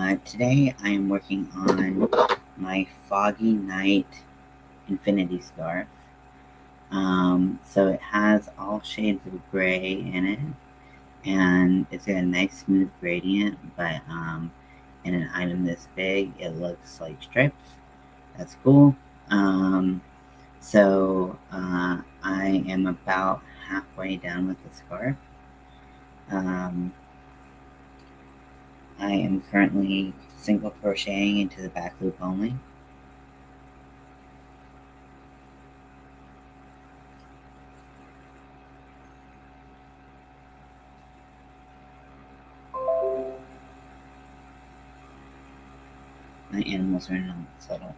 Today I am working on my Foggy Night Infinity Scarf. So it has all shades of gray in it, and it's got a nice smooth gradient, but in an item this big, it looks like stripes. That's cool. I am about halfway done with the scarf. I am currently single crocheting into the back loop only. My animals are not subtle.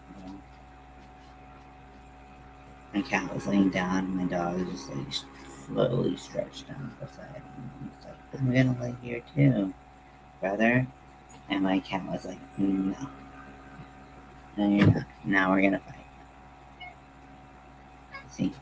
My cat was laying down, and my dog is just like slowly stretched down beside him. It's like, I'm gonna lay here too, brother. And my cat was like, no, no, you're not. Now we're gonna fight. See?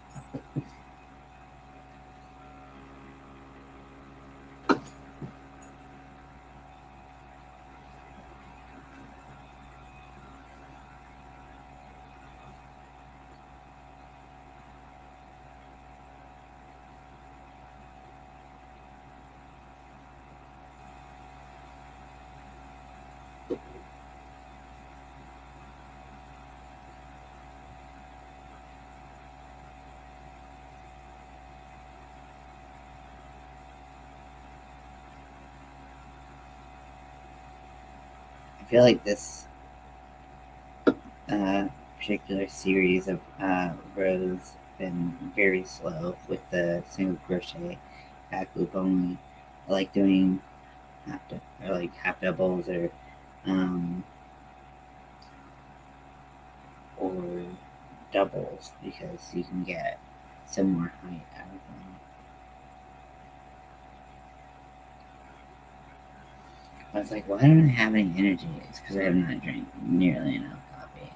I feel like this particular series of rows been very slow with the single crochet back loop only. I like doing half doubles um, or doubles because you can get some more height out of them. I was like, why don't I have any energy? It's because I have not drank nearly enough coffee.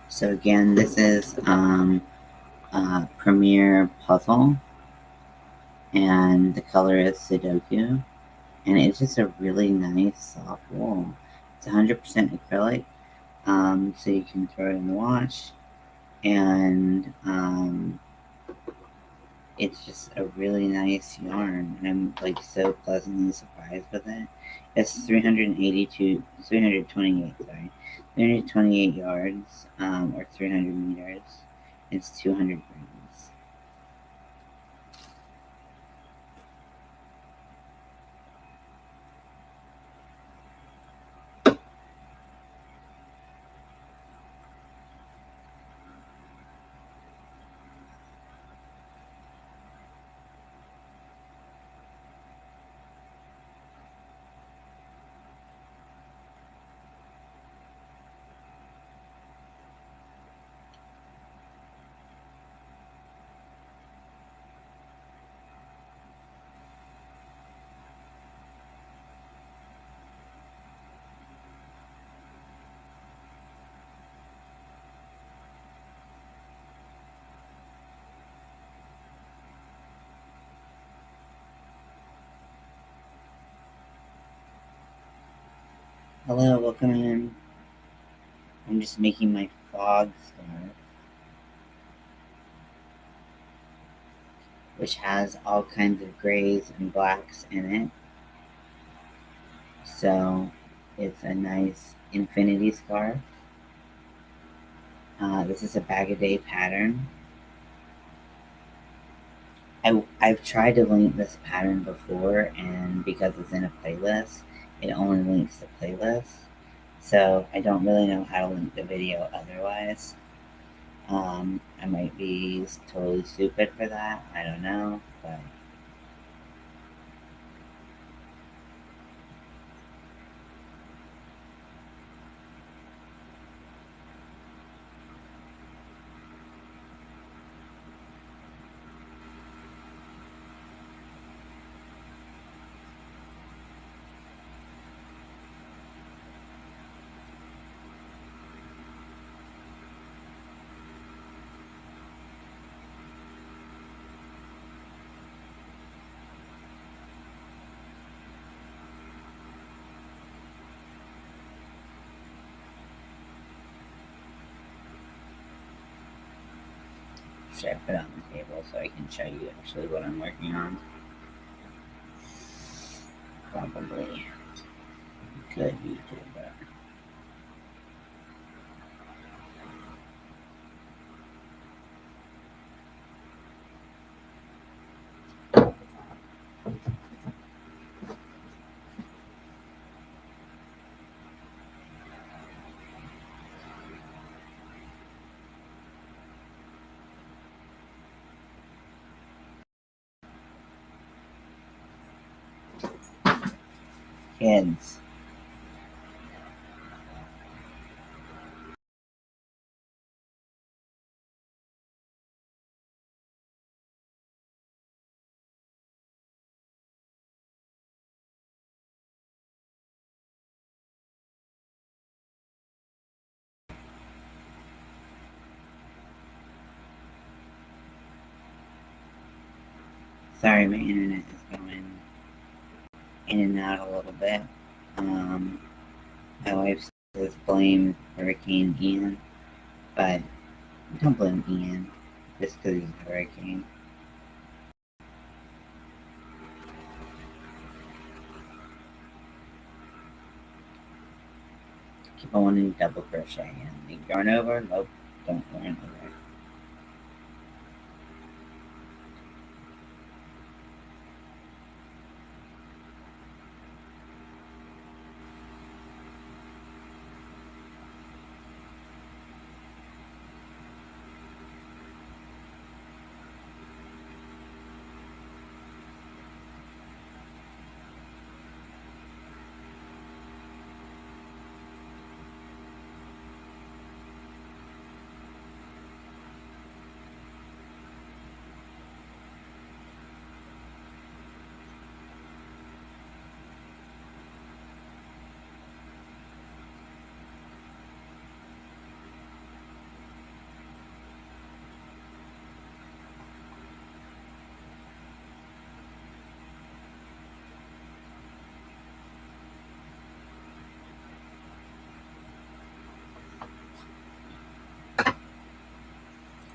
So again, this is Premier Puzzle, and the color is Sudoku, and it's just a really nice soft wool. It's 100% acrylic, so you can throw it in the wash, and it's just a really nice yarn. I'm like so pleasantly surprised with it. It's 328 yards, or 300 meters. It's 200 grams. Hello, welcome in. I'm just making my fog scarf, which has all kinds of grays and blacks in it. So it's a nice infinity scarf. This is a bag a day pattern. I've tried to link this pattern before, and because it's in a playlist, it only links the playlist. So I don't really know how to link the video otherwise. I might be totally stupid for that. I don't know, but should I put it on the table so I can show you actually what I'm working on? Probably. Good YouTuber. Kids. Sorry, my internet is going in and out a little bit. My wife says blame Hurricane Ian, but don't blame Ian just because he's a hurricane. Keep on wanting to double crochet and the yarn over. Nope, don't yarn over.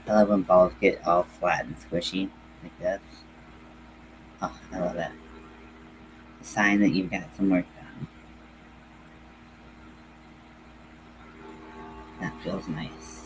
I love when balls get all flat and squishy like this. Oh, I love it. A sign that you've got some work done. That feels nice.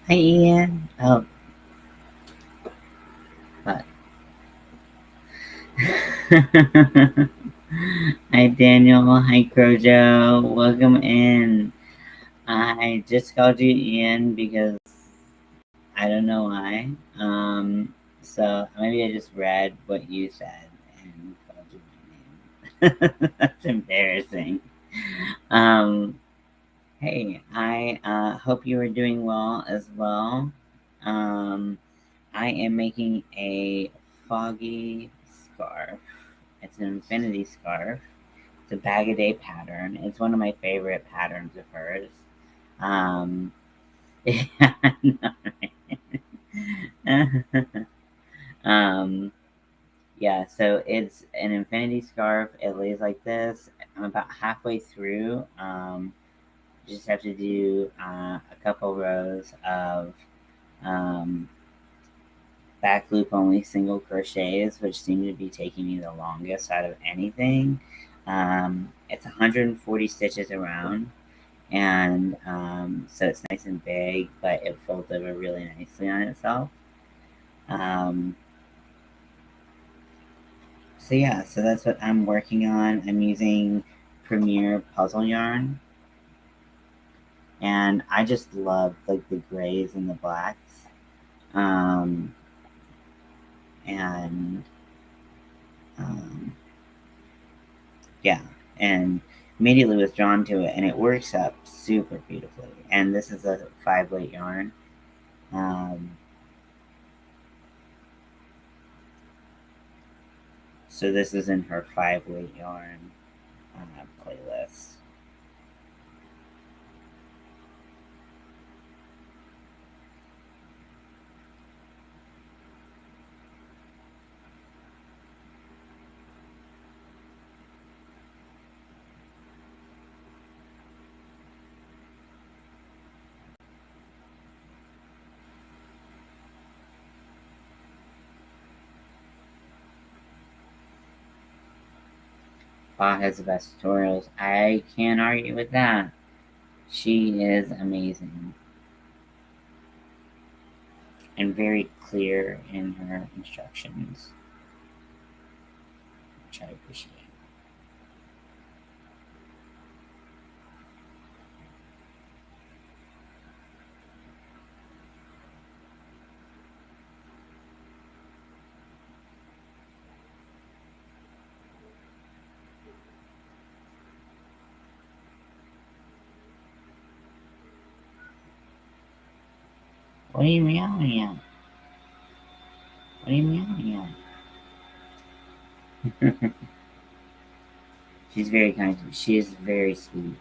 Hi, Ian. Oh, but. Hi, Daniel. Hi, Crojo. Welcome in. I just called you Ian because I don't know why. So maybe I just read what you said and called you my name. That's embarrassing. Um, hey, I hope you are doing well as well. Um, I am making a foggy scarf. It's an infinity scarf. It's a bag a day pattern. It's one of my favorite patterns of hers. Um, yeah, I know, right? um, yeah, so it's an infinity scarf. It lays like this. I'm about halfway through. You just have to do a couple rows of um, back loop only single crochets, which seem to be taking me the longest out of anything. It's 140 stitches around, and so it's nice and big, but it folds over really nicely on itself. Um, so yeah, so that's what I'm working on. I'm using Premier Puzzle Yarn, and I just love like the grays and the blacks. Um, and um, yeah, and immediately was drawn to it, and it works up super beautifully. And this is a 5 weight yarn. Um, so this is in her 5 weight yarn playlist. Ba has the best tutorials. I can't argue with that. She is amazing and very clear in her instructions, which I appreciate. What are you meowing at? What are you meowing at? She's very kind to me. She is very sweet.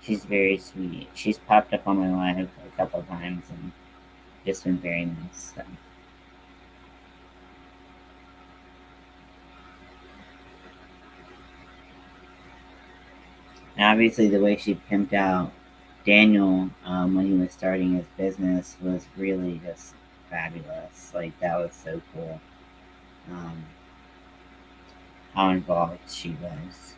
She's very sweet. She's popped up on my live a couple of times and just been very nice. So. And obviously, the way she pimped out Daniel when he was starting his business was really just fabulous. Like, that was so cool. Um, how involved she was.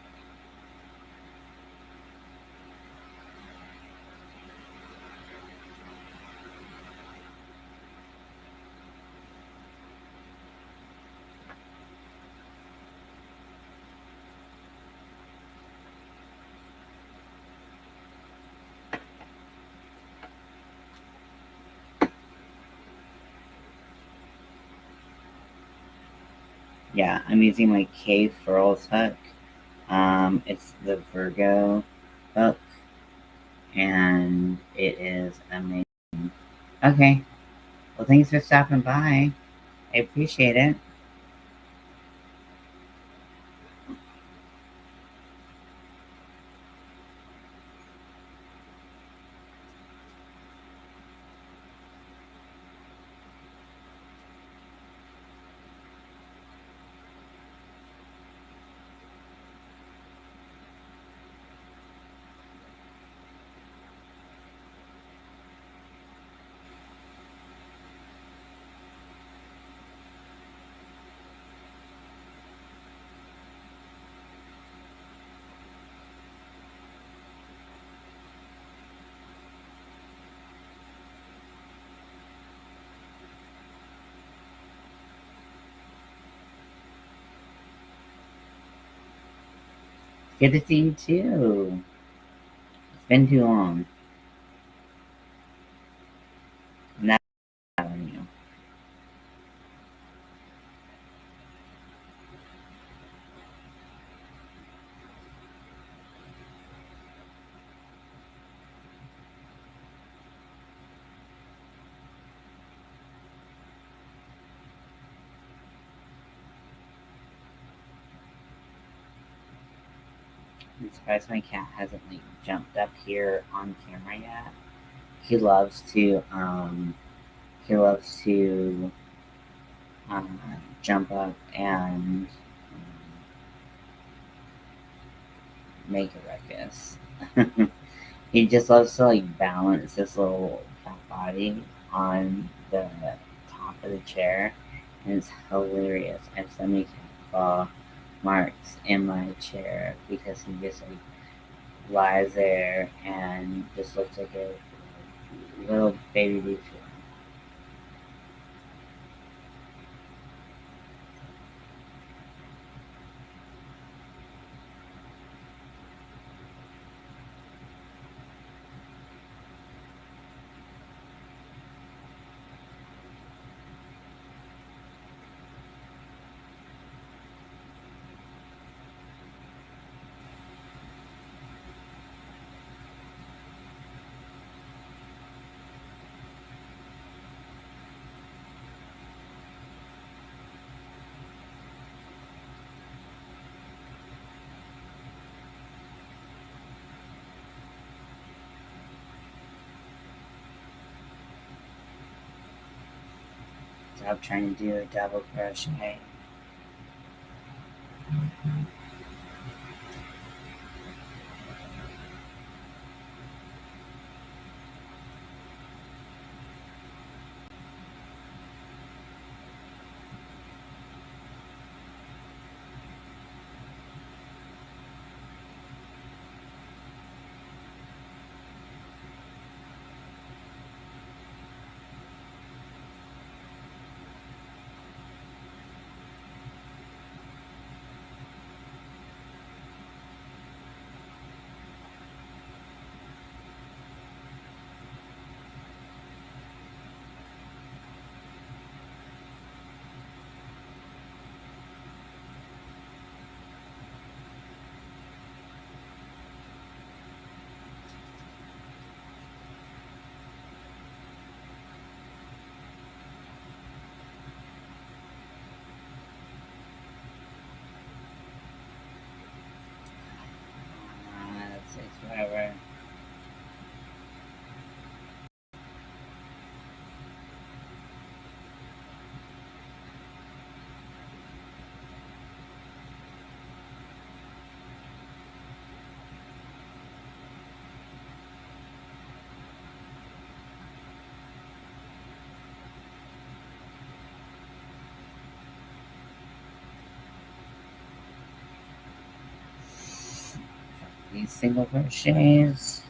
Yeah, I'm using my Cave Furls hook. It's the Virgo hook, and it is amazing. Okay, well, thanks for stopping by. I appreciate it. Good to see you too. It's been too long. I'm not telling you. I'm surprised my cat hasn't like jumped up here on camera yet. He loves to he loves to jump up and make a ruckus. He just loves to like balance his little fat body on the top of the chair, and it's hilarious. I have so many cat claw marks in my chair because he just like lies there and just looks like a little baby beaver. Stop trying to do a double crochet. That takes forever. These single crochets.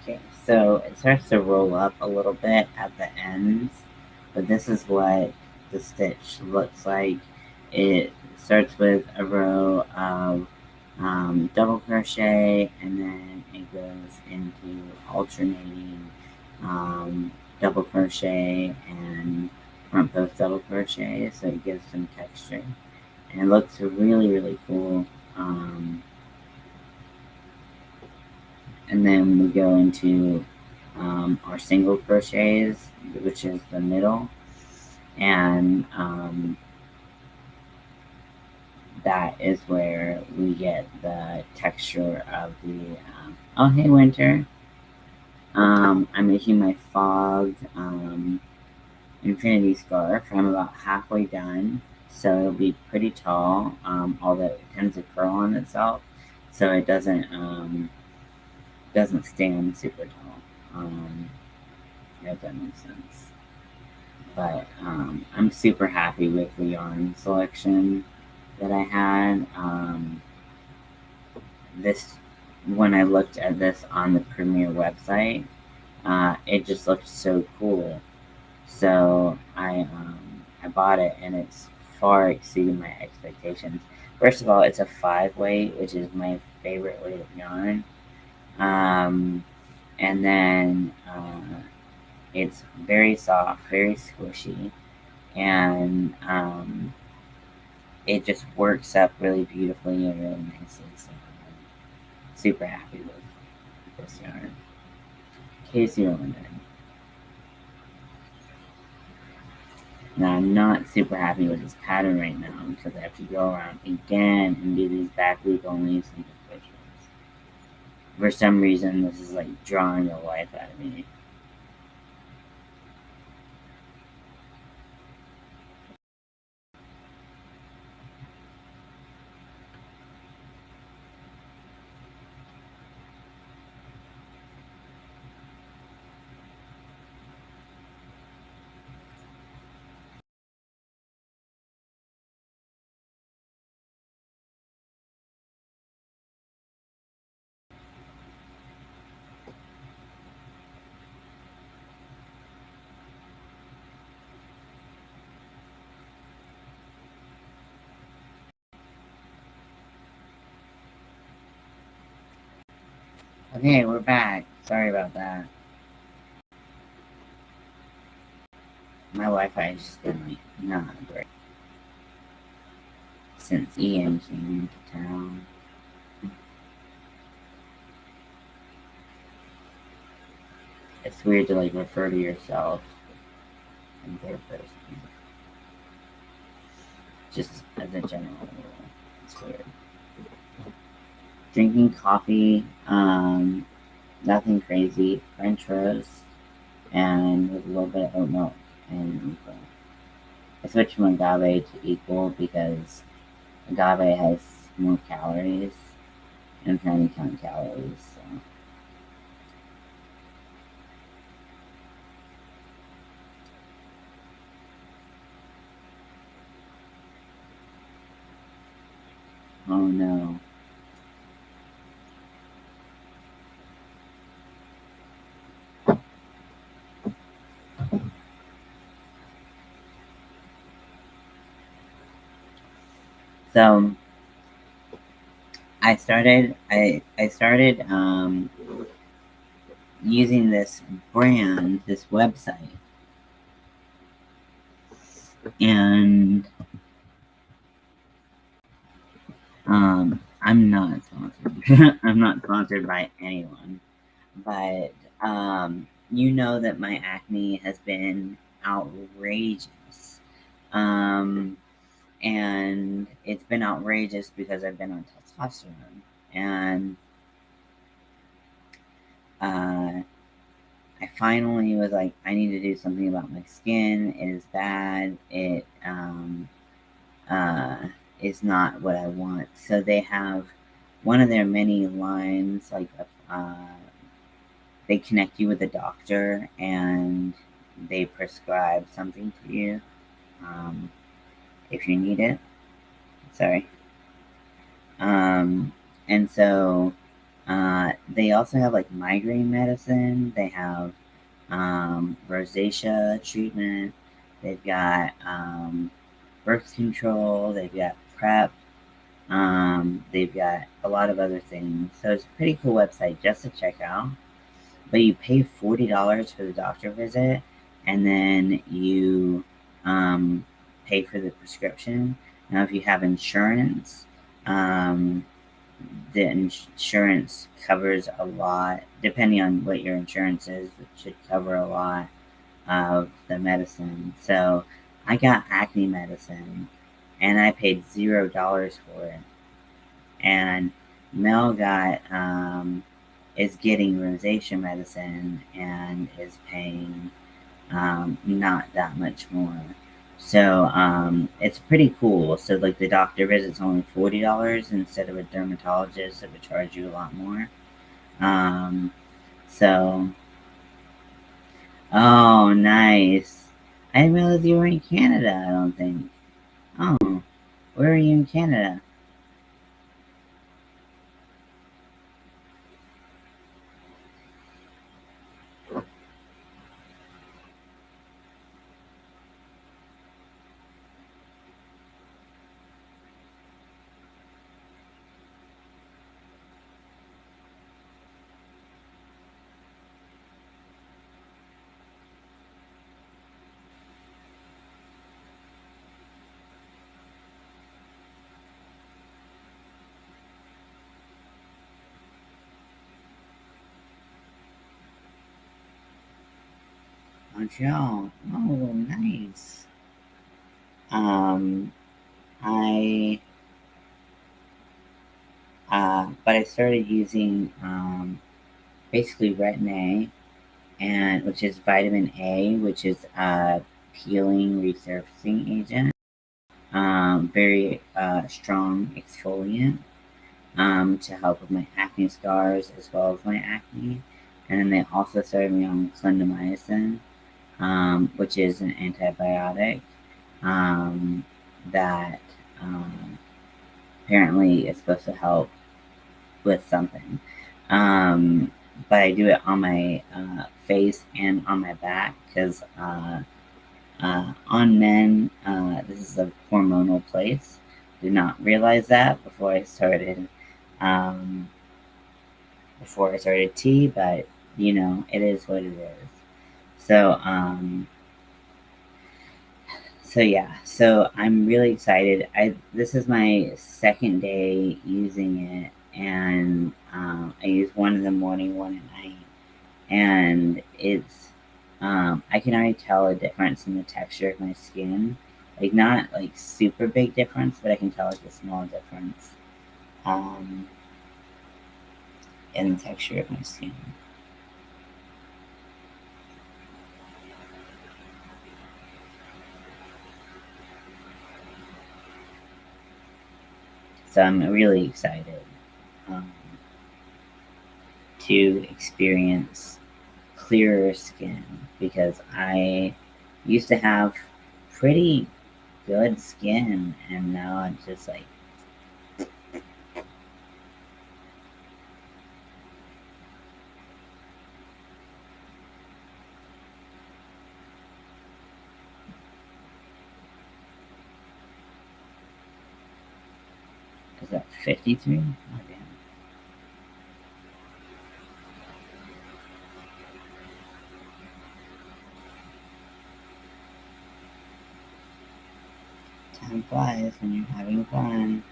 Okay, so it starts to roll up a little bit at the ends, but this is what the stitch looks like. It starts with a row of double crochet, and then it goes into alternating double crochet and front post double crochet, so it gives some texture, and it looks really, really cool. And then we go into our single crochets, which is the middle, and that is where we get the texture of the oh, hey Winter. I'm making my fog infinity scarf. I'm about halfway done, so it'll be pretty tall, although it tends to curl on itself, so it doesn't stand super tall. If that makes sense. But I'm super happy with the yarn selection that I had. This When I looked at this on the Premiere website, it just looked so cool. So I bought it, and it's far exceeded my expectations. First of all, it's a 5-weight, which is my favorite weight of yarn. And then it's very soft, very squishy, and it just works up really beautifully and really nicely. So I'm super happy with this yarn. In case you don't wonder. Now I'm not super happy with this pattern right now because I have to go around again and do these back loop only single crochets. For some reason, this is like drawing the life out of me. Okay, we're back. Sorry about that. My Wi-Fi has just been like not great since Ian came into town. It's weird to like refer to yourself in third person. Just as a general rule. It's weird. Drinking coffee, nothing crazy. French roast, and with a little bit of oat milk and equal. I switched from agave to equal because agave has more calories, and I'm trying to count calories. So. Oh no. So I started using this brand, this website, and I'm not sponsored. I'm not sponsored by anyone, but you know that my acne has been outrageous. And it's been outrageous because I've been on testosterone, and I finally was like, I need to do something about my skin. It is bad. It is not what I want. So they have one of their many lines, like they connect you with a doctor and they prescribe something to you if you need it. Sorry. And so they also have like migraine medicine. They have rosacea treatment. They've got birth control. They've got PrEP. They've got a lot of other things. So it's a pretty cool website just to check out. But you pay $40 for the doctor visit, and then you pay for the prescription. Now, if you have insurance, the insurance covers a lot, depending on what your insurance is, it should cover a lot of the medicine. So I got acne medicine and I paid $0 for it. And Mel is getting rosacea medicine and is paying not that much more. So it's pretty cool. So like the doctor visit's only $40 instead of a dermatologist that would charge you a lot more. So oh, nice. I didn't realize you were in Canada. I don't think. Oh, where are you in Canada? Montreal. Oh, nice. Um, I but I started using basically Retin-A, and which is vitamin A, which is a peeling resurfacing agent. Very strong exfoliant to help with my acne scars as well as my acne. And then they also started me on clindamycin, which is an antibiotic that apparently is supposed to help with something. But I do it on my face and on my back because on men, this is a hormonal place. Did not realize that um, before I started tea, but you know, it is what it is. So, so yeah, so I'm really excited. This is my second day using it, and I use one in the morning, one at night, and it's I can already tell a difference in the texture of my skin. Like not like super big difference, but I can tell like a small difference um, in the texture of my skin. So I'm really excited um, to experience clearer skin because I used to have pretty good skin and now it's just like is that 53? Oh, damn. Time flies when you're having fun.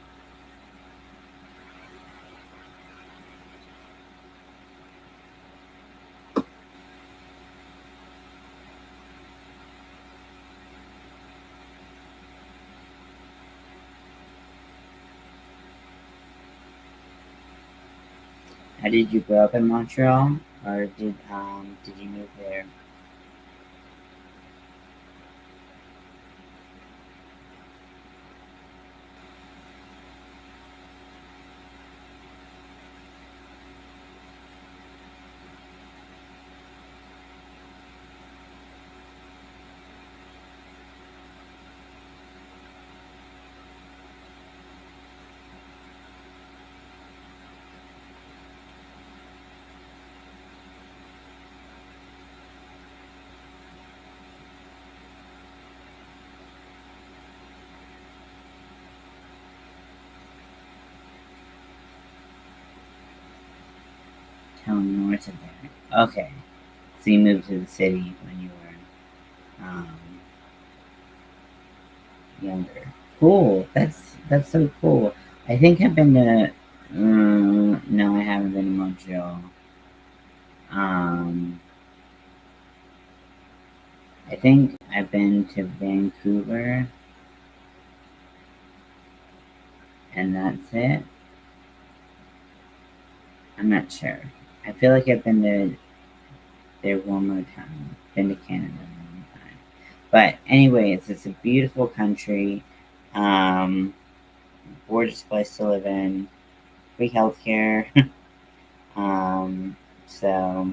How did you grow up in Montreal, or did you move there? Town north of there. Okay, so you moved to the city when you were younger. Cool. That's so cool. I think I've been to No, I haven't been to Montreal. Um, I think I've been to Vancouver, and that's it. I'm not sure. I feel like I've been there one more time. Been to Canada one more time. But anyways, it's a beautiful country. Um, Gorgeous place to live in. Free healthcare. um, so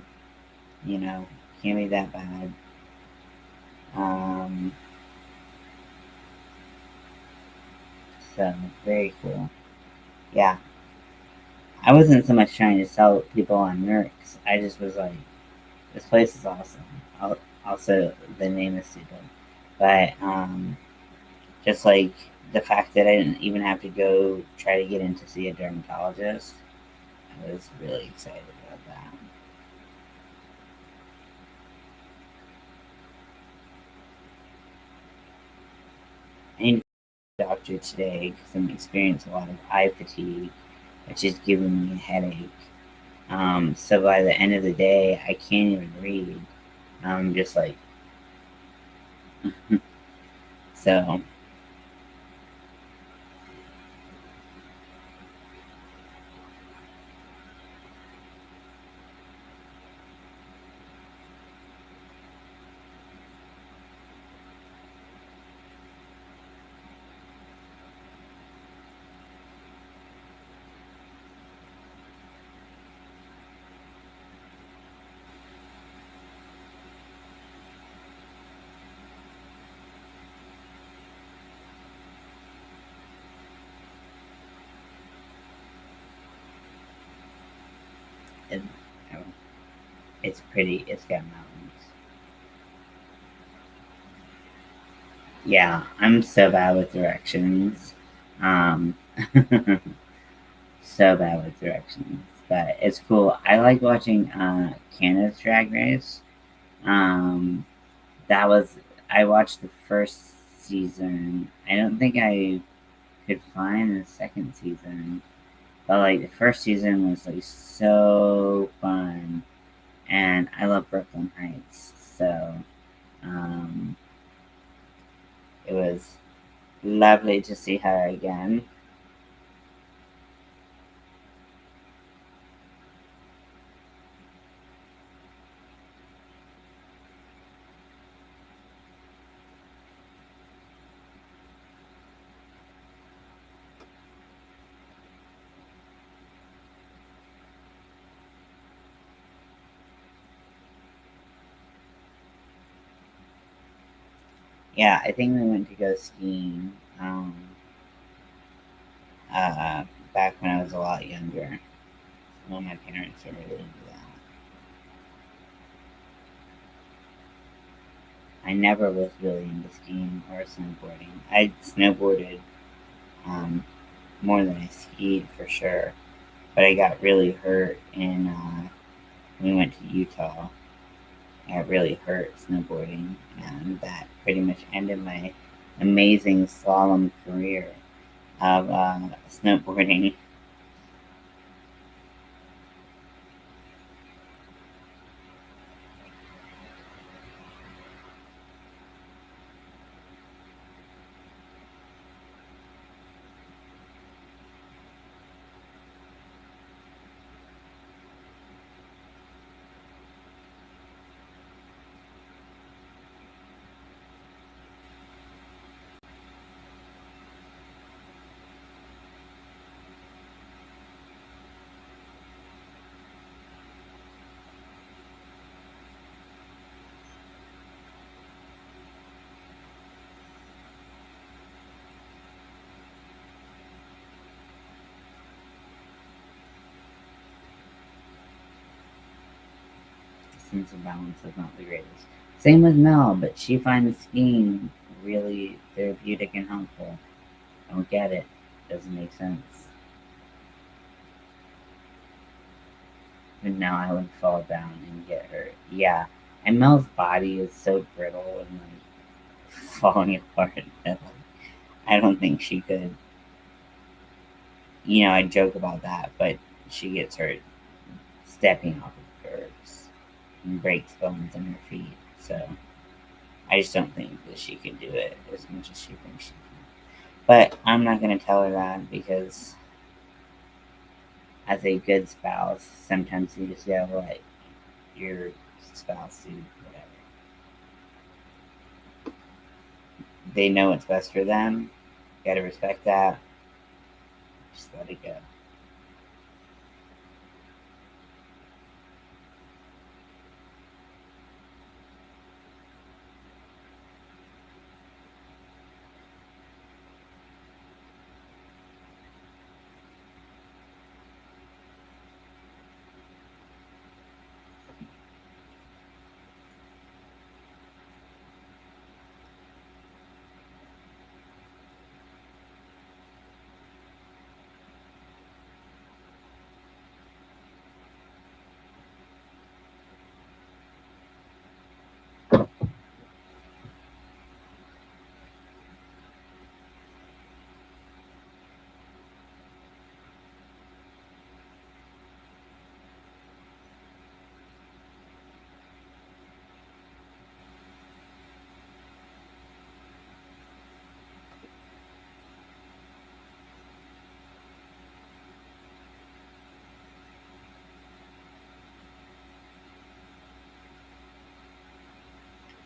can't be that bad. Um, so very cool. Yeah, I wasn't so much trying to sell people on Nerds. I just was like, this place is awesome. Also, the name is stupid, but just like the fact that I didn't even have to go try to get in to see a dermatologist, I was really excited about that. I need to go to the doctor today because I'm experiencing a lot of eye fatigue, which is giving me a headache. So by the end of the day, I can't even read. I'm just like, so it, it's pretty. It's got mountains. Yeah, I'm so bad with directions. Um, so bad with directions, but it's cool. I like watching Canada's Drag Race. Um, that was I watched the first season. I don't think I could find the second season, but like the first season was like so fun, and I love Brooklyn Heights, so um, it was lovely to see her again. Yeah, I think we went to go skiing uh, back when I was a lot younger. Well, my parents were really into that. I never was really into skiing or snowboarding. I snowboarded um, more than I skied for sure, but I got really hurt in we went to Utah. I got really hurt snowboarding, and that pretty much ended my amazing slalom career of snowboarding. Sense of balance is not the greatest. Same with Mel, but she finds skiing really therapeutic and helpful. I don't get it. Doesn't make sense. And now I would fall down and get hurt. Yeah. And Mel's body is so brittle and like falling apart that like, I don't think she could. I joke about that, but she gets hurt stepping off of curbs and breaks bones in her feet. So I just don't think that she can do it as much as she thinks she can. But I'm not going to tell her that because, as a good spouse, sometimes you just gotta let your spouse do whatever. They know what's best for them. You gotta respect that. Just let it go.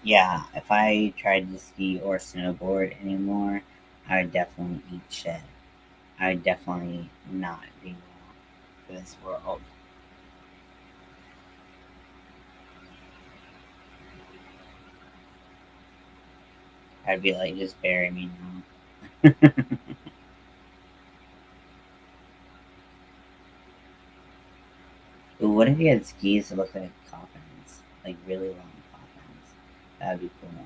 Yeah, if I tried to ski or snowboard anymore, I would definitely eat shit. I would definitely not be well for this world. I'd be like, just bury me now. But what if you had skis that look like coffins? Like really long coffins? That'd be cool.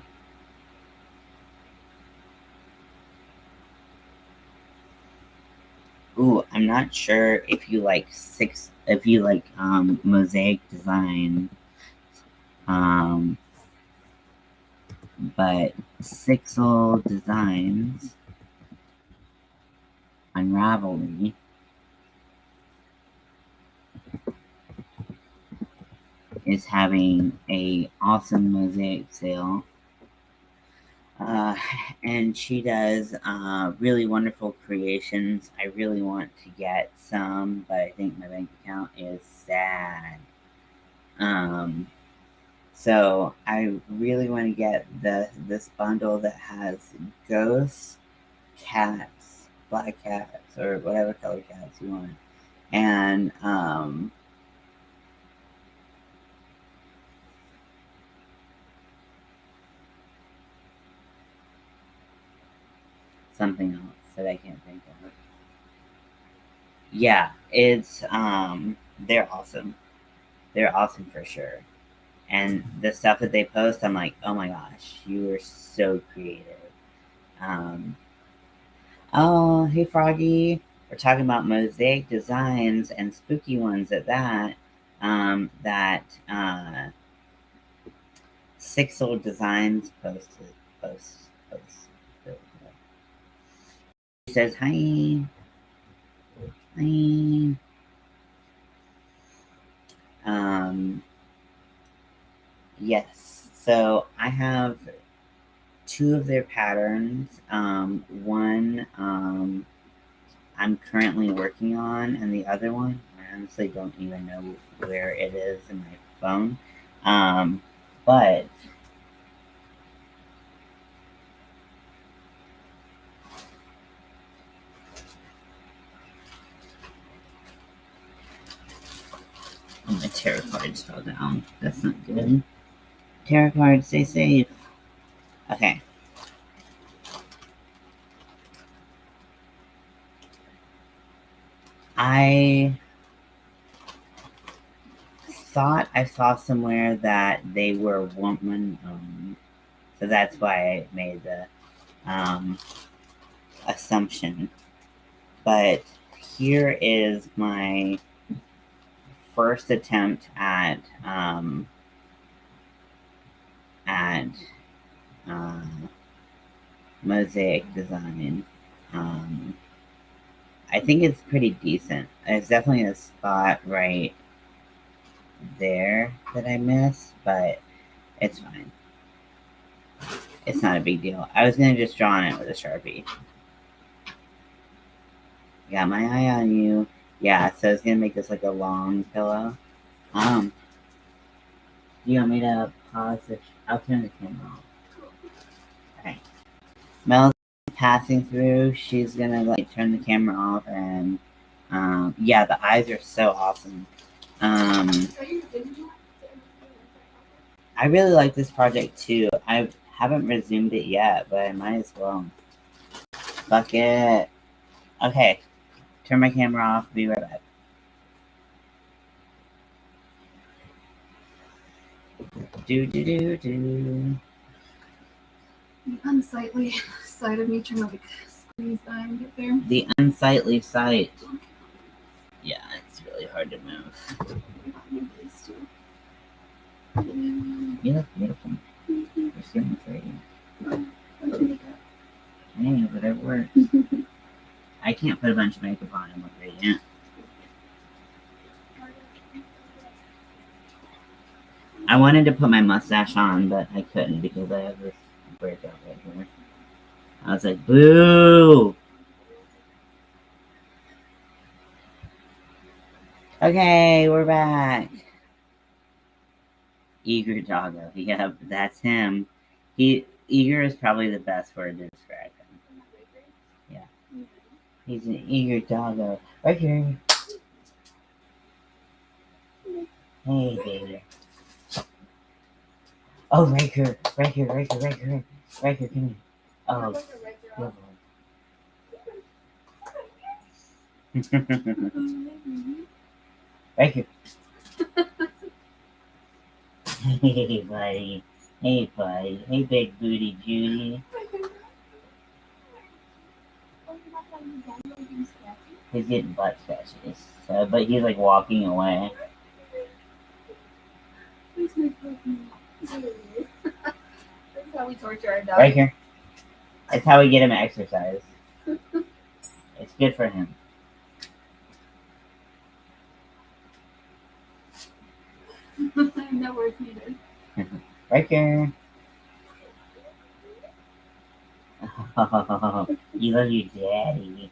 Ooh, I'm not sure if you like mosaic design, um, but Sixel Designs Unravelly is having a awesome mosaic sale. Uh, and she does really wonderful creations. I really want to get some, but I think my bank account is sad. Um, So I really want to get this bundle that has ghosts, cats, black cats, or whatever color cats you want, and something else that I can't think of. Yeah, it's they're awesome. They're awesome for sure. And the stuff that they post, I'm like, oh my gosh, you are so creative. Um, Oh, hey Froggy. We're talking about mosaic designs and spooky ones at that. That Six Old Designs posted. Post. He says, hi. Hi. Um, yes. So I have two of their patterns. One I'm currently working on, and the other one, I honestly don't even know where it is in my phone. But oh, my tarot cards fell down. That's not good. Tarot cards, stay safe. Okay. I thought I saw somewhere that they were woman owned. So that's why I made the um, assumption. But here is my first attempt at uh, mosaic design. Um, I think it's pretty decent. There's definitely a spot right there that I missed, but it's fine. It's not a big deal. I was gonna just draw on it with a Sharpie. Got my eye on you. Yeah, so it's gonna make this like a long pillow. Do you want me to pause this? I'll turn the camera off. Okay. Mel's passing through. She's gonna like turn the camera off and yeah, the eyes are so awesome. I really like this project too. I haven't resumed it yet, but I might as well. Fuck it. Okay. Turn my camera off. Be right back. Do. The unsightly side of me trying to like squeeze by and get there. The unsightly sight. Yeah, it's really hard to move. You look beautiful. Your skin is great. Hey, whatever works. I can't put a bunch of makeup on and look radiant. I wanted to put my mustache on, but I couldn't because I have this breakout right here. I was like, boo! Okay, we're back. Eager doggo. Yep, that's him. Eager is probably the best word to describe him. Yeah. He's an eager doggo. Right here. Hey, baby. Oh, Riker, come here. Oh, good boy. Riker. Hey, buddy. Hey, buddy. Hey, big booty Judy. He's getting butt scratches. But he's like walking away. That's how we torture our dog. Right here. That's how we get him exercise. It's good for him. No words needed. Right here. Oh, you love your daddy.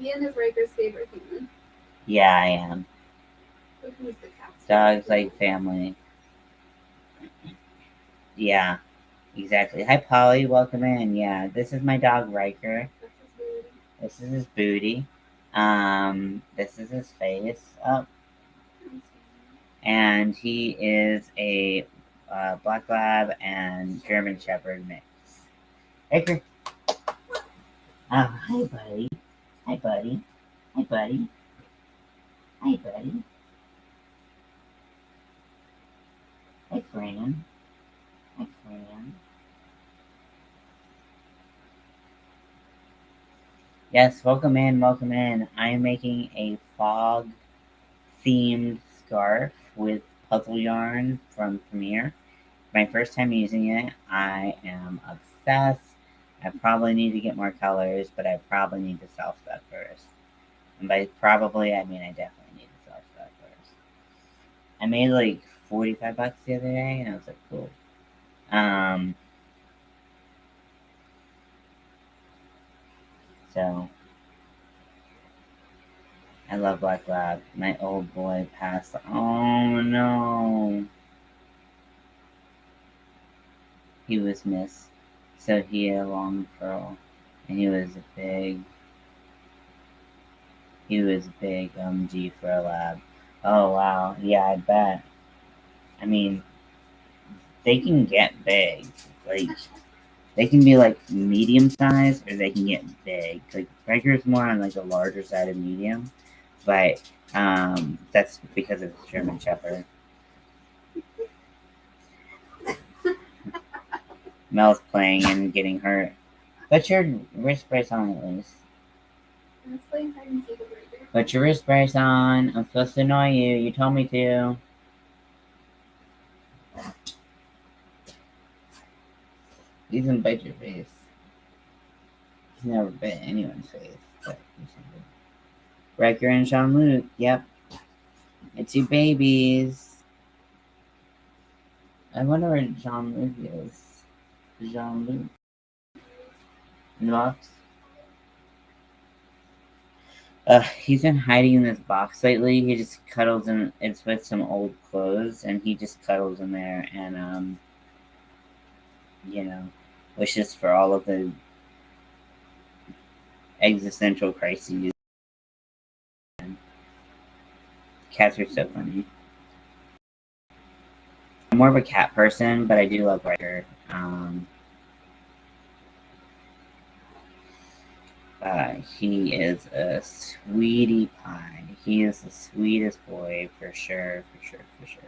Ian is Riker's favorite human. Yeah, I am. Who's the cat? Dogs like family. Yeah, exactly. Hi, Polly. Welcome in. Yeah, this is my dog, Riker. This is his booty. This is his face. Oh. And he is a Black Lab and German Shepherd mix. Riker. Oh, hi, buddy. Hi, buddy. Hi, Fran. Yes, welcome in. I am making a fog-themed scarf with puzzle yarn from Premiere. My first time using it. I am obsessed. I probably need to get more colors, but I probably need to sell stuff first. And by probably, I mean I definitely need to sell stuff first. I made like $45 the other day, and I was like, cool. So I love Black Lab. My old boy passed. Oh no. He was missed. So he had a long curl, and he was big G for a lab. Oh wow, yeah, I bet. I mean, they can get big. Like, they can be like medium size, or they can get big. Like, Riker's more on like the larger side of medium, but that's because of his German Shepherd. Mel's playing and getting hurt. Put your wrist brace on at least. Put your wrist brace on. I'm supposed to annoy you. You told me to. Please don't bite your face. He's never bit anyone's face. But Riker and Jean-Luc. Yep. It's you babies. I wonder where Jean-Luc is. Jean-Luc. In the box? He's been hiding in this box lately. He just cuddles in. It's with some old clothes, and he just cuddles in there and you know, wishes for all of the existential crises. Cats are so funny. I'm more of a cat person, but I do love Riker. He is a sweetie pie. He is the sweetest boy for sure, for sure, for sure.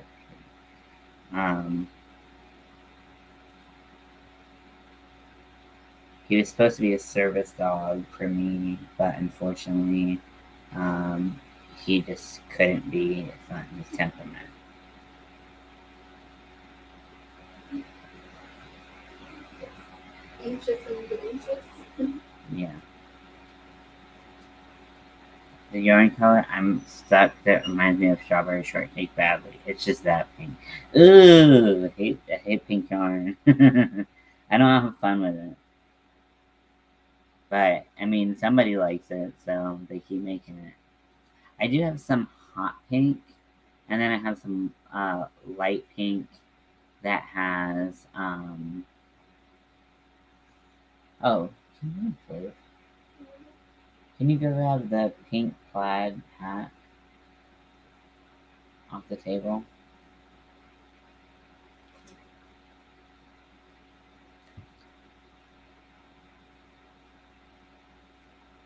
He was supposed to be a service dog for me, but unfortunately, he just couldn't be. It's not in his temperament. Anxious and anxious. Yeah. The yarn color, I'm stuck. That reminds me of strawberry shortcake badly. It's just that pink. Ooh, I hate pink yarn. I don't have fun with it. But, I mean, somebody likes it, so they keep making it. I do have some hot pink, and then I have some light pink that has, oh, can you go grab the pink plaid hat off the table?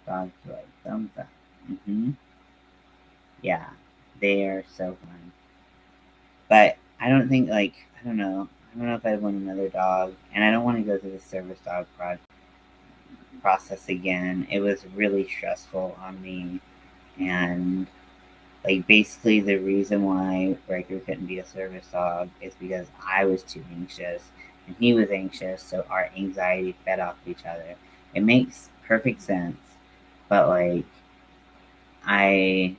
Dogs like thumbs up. Yeah, they are so fun. But I don't think, like, I don't know if I'd want another dog, and I don't want to go through the service dog process again. It was really stressful on me, and like basically the reason why Riker couldn't be a service dog is because I was too anxious and he was anxious, so our anxiety fed off each other. It makes perfect sense, but like I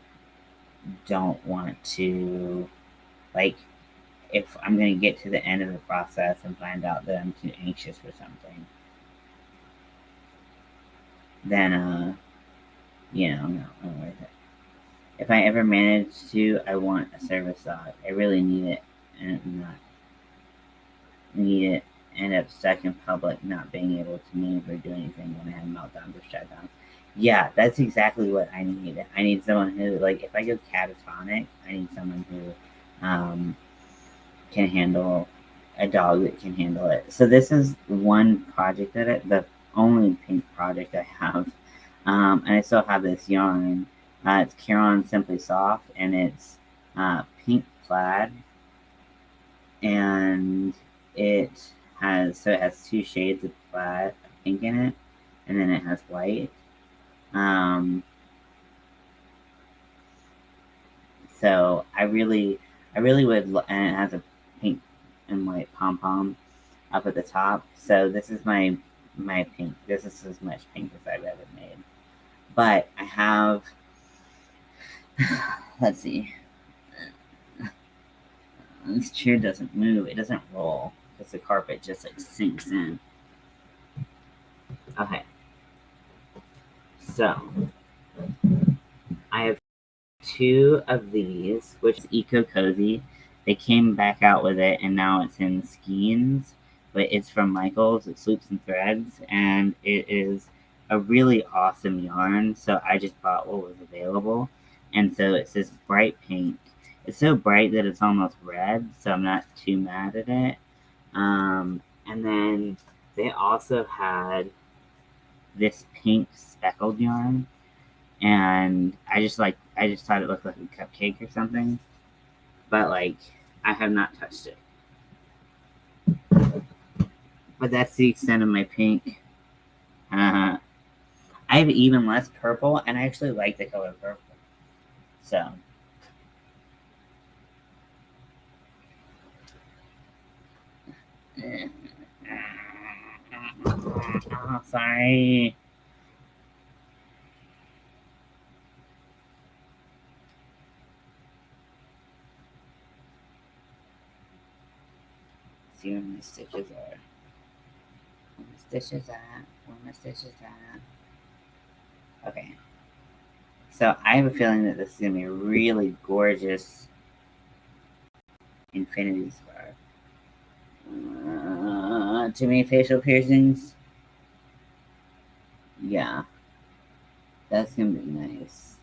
don't want to, like, if I'm gonna get to the end of the process and find out that I'm too anxious for something, then not worth it. If I ever manage to, I want a service dog. I really need it, and not need it. End up stuck in public, not being able to move or do anything when I have meltdowns or shutdowns. Yeah, that's exactly what I need. I need someone who, like, if I go catatonic, I need someone who can handle a dog that can handle it. So this is one project the only pink project I have, and I still have this yarn. It's Caron Simply Soft, and it's pink plaid, and it has two shades of plaid, pink in it, and then it has white. So I really would, and it has a pink and white pom pom up at the top. So this is my pink. This is as much pink as I've ever made. But I have, let's see. This chair doesn't move. It doesn't roll because the carpet just like sinks in. Okay. So I have two of these, which is Eco Cozy. They came back out with it, and now it's in skeins. But it's from Michaels. It's Loops and Threads, and it is a really awesome yarn. So I just bought what was available, and so it's this bright pink. It's so bright that it's almost red, so I'm not too mad at it. And then they also had this pink speckled yarn, and I just thought it looked like a cupcake or something, but like I have not touched it. But that's the extent of my pink. I have even less purple, and I actually like the color purple. So oh, sorry. see where my stitches are. Where my stitches at? Where my stitches at? Okay. So I have a feeling that this is gonna be a really gorgeous infinity scarf. Too many facial piercings? Yeah. That's gonna be nice.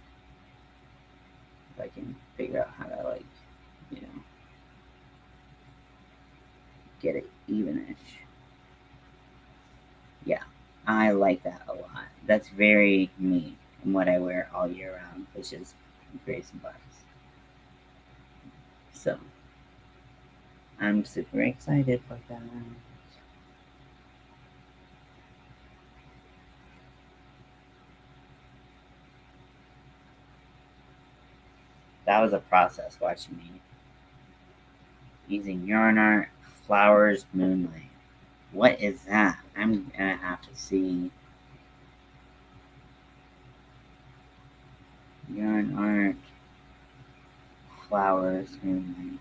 If I can figure out how to, like, you know, get it evenish. Yeah. I like that a lot. That's very me and what I wear all year round, which is grays and blacks. So I'm super excited for that. That was a process watching me using yarn art, flowers, moonlight. What is that? I'm gonna have to see. Yarn art, flowers, moonlight.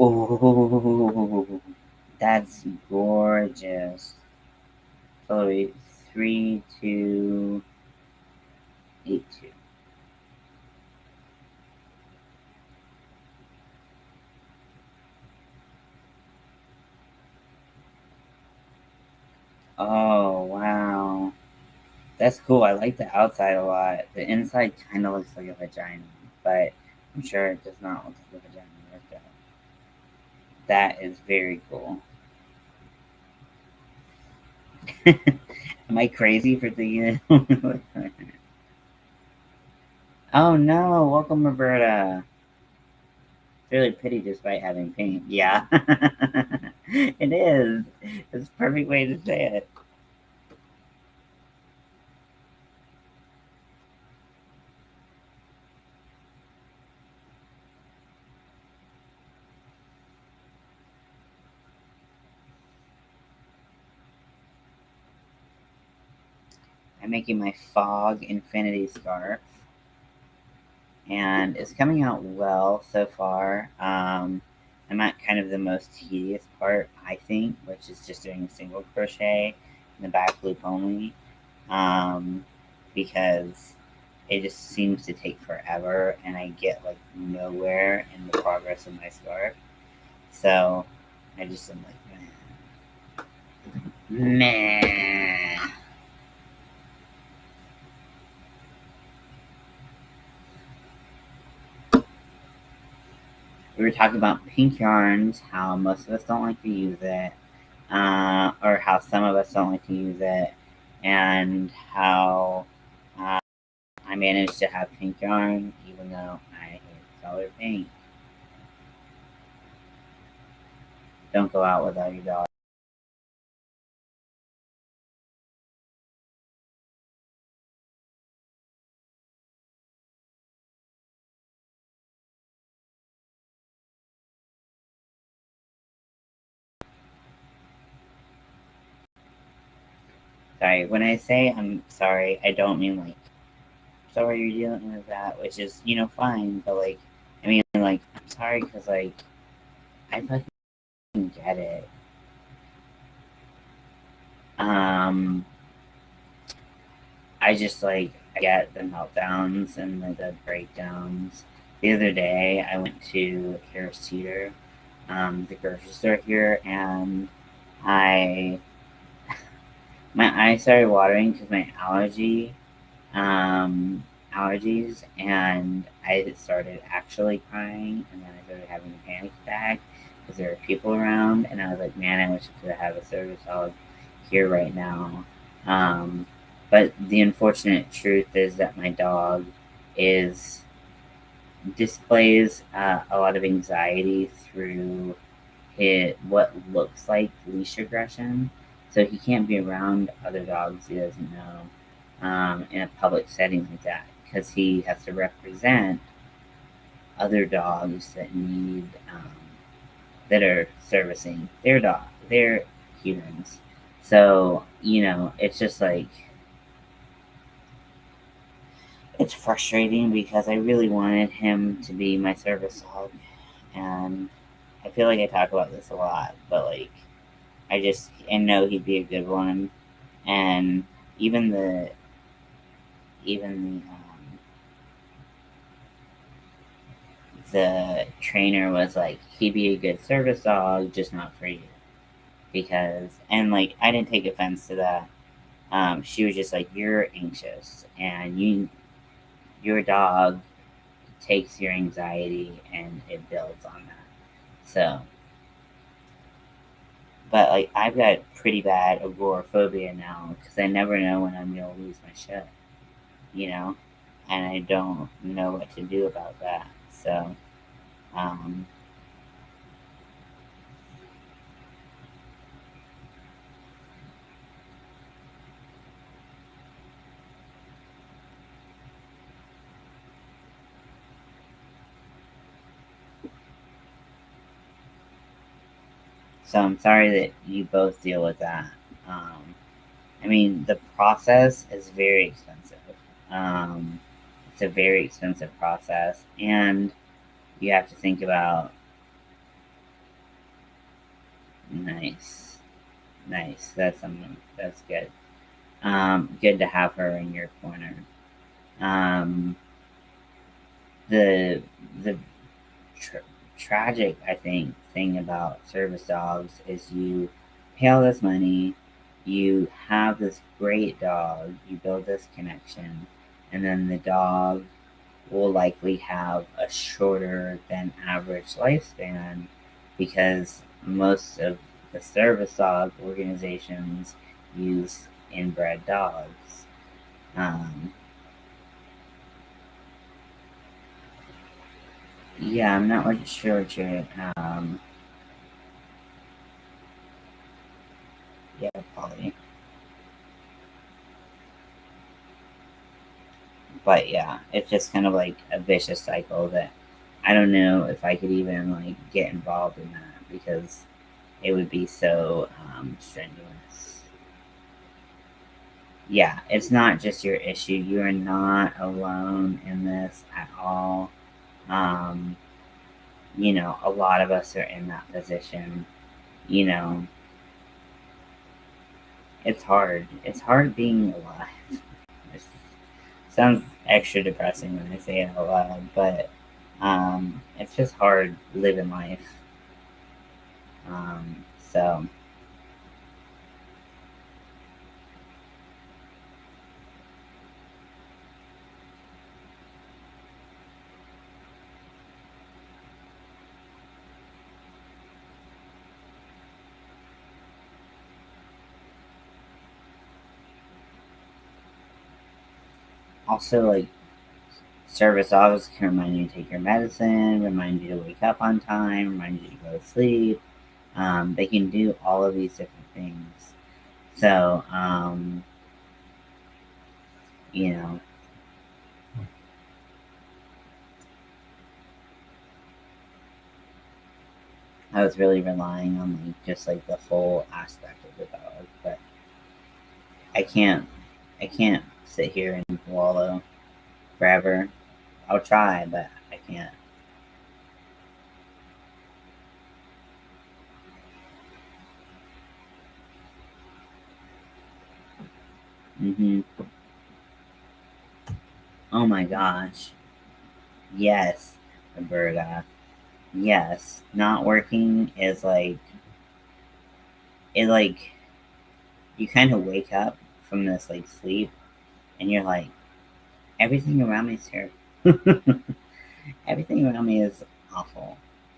Oh, that's gorgeous. So wait, 3282. Oh wow, that's cool. I like the outside a lot. The inside kind of looks like a vagina, but I'm sure it does not look like a vagina like that. That is very cool. Am I crazy for thinking it? Oh no, welcome Roberta. It's really pretty despite having paint. Yeah. It is. It's a perfect way to say it. I'm making my fog infinity scarf. And it's coming out well so far. I'm at kind of the most tedious part, I think, which is just doing a single crochet in the back loop only, because it just seems to take forever, and I get like nowhere in the progress of my scarf. So I just am like, meh. We were talking about pink yarns, how most of us don't like to use it, or how some of us don't like to use it, and how uh, I managed to have pink yarn even though I hate color pink. Don't go out without your dog. Sorry, when I say I'm sorry, I don't mean like sorry you're dealing with that, which is fine, but like I mean like I'm sorry because like I fucking get it. Um, I just like I get the meltdowns and the breakdowns. The other day, I went to Harris Teeter, the grocery store here, and I my eyes started watering because my um, allergies, and I started actually crying, and then I started having a panic attack because there were people around, and I was like, man, I wish I could have a service dog here right now. Um, but the unfortunate truth is that my dog is displays a lot of anxiety through what looks like leash aggression. So he can't be around other dogs he doesn't know in a public setting like that because he has to represent other dogs that need that are servicing their humans. So it's just like it's frustrating because I really wanted him to be my service dog, and I feel like I talk about this a lot, but like I know he'd be a good one, and even the trainer was like, he'd be a good service dog, just not for you. Because, and like, I didn't take offense to that. She was just like, you're anxious, and your dog takes your anxiety and it builds on that. So, but like, I've got pretty bad agoraphobia now because I never know when I'm gonna lose my shit, you know, and I don't know what to do about that. So, um, so I'm sorry that you both deal with that. Um, I mean, the process is very expensive. Um, it's a very expensive process, and you have to think about nice, nice. That's good. Good to have her in your corner. Um, the the tra- tragic, I think, thing about service dogs is you pay all this money, you have this great dog, you build this connection, and then the dog will likely have a shorter than average lifespan because most of the service dog organizations use inbred dogs. Um, yeah, I'm not really sure what you're. Yeah, probably. But yeah, it's just kind of like a vicious cycle that I don't know if I could even like get involved in that because it would be so strenuous. Yeah, it's not just your issue. You are not alone in this at all. Um, a lot of us are in that position. You know, it's hard. It's hard being alive. It sounds extra depressing when I say it out loud, but it's just hard living life. So also like service dogs can remind you to take your medicine, remind you to wake up on time, remind you to go to sleep. They can do all of these different things. So, you know, I was really relying on like just like the whole aspect of the dog, but I can't, I can't sit here and wallow forever. I'll try, but I can't. Oh my gosh. Yes, Roberta. Yes. Not working is like, it like, you kind of wake up from this like sleep and you're like, everything around me is terrible. Everything around me is awful.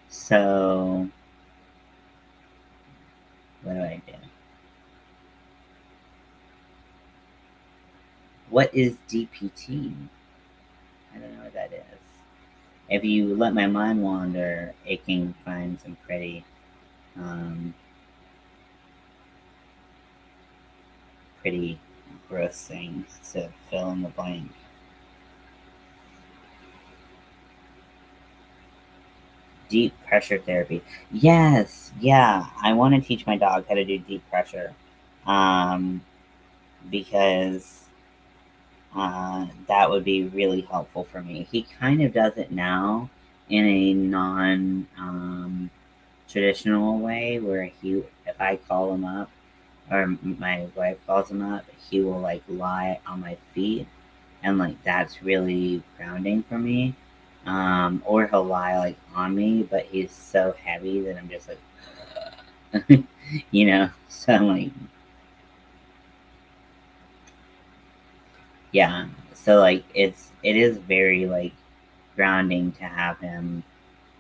So, what do I do? What is DPT? I don't know what that is. If you let my mind wander, it can find some pretty um, pretty gross things to fill in the blank. Deep pressure therapy. Yes, yeah. I want to teach my dog how to do deep pressure. Because that would be really helpful for me. He kind of does it now in a non traditional way where if I call him up or my wife calls him up, he will like lie on my feet, and like that's really grounding for me. Or he'll lie like on me, but he's so heavy that I'm just like, So I'm like, yeah. So like it is very like grounding to have him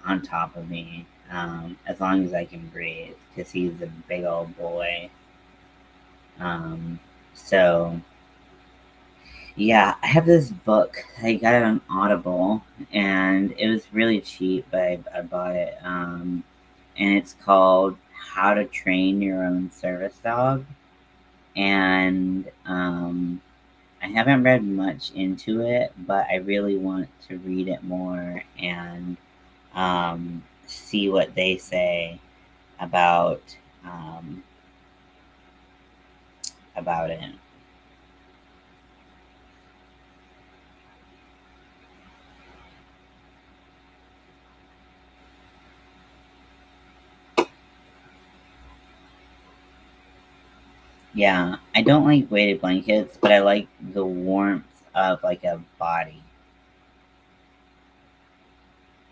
on top of me, as long as I can breathe, because he's a big old boy. Um, so yeah, I have this book. I got it on Audible, and it was really cheap, but I bought it. And it's called How to Train Your Own Service Dog. And I haven't read much into it, but I really want to read it more and see what they say about um, about it. Yeah, I don't like weighted blankets, but I like the warmth of like a body.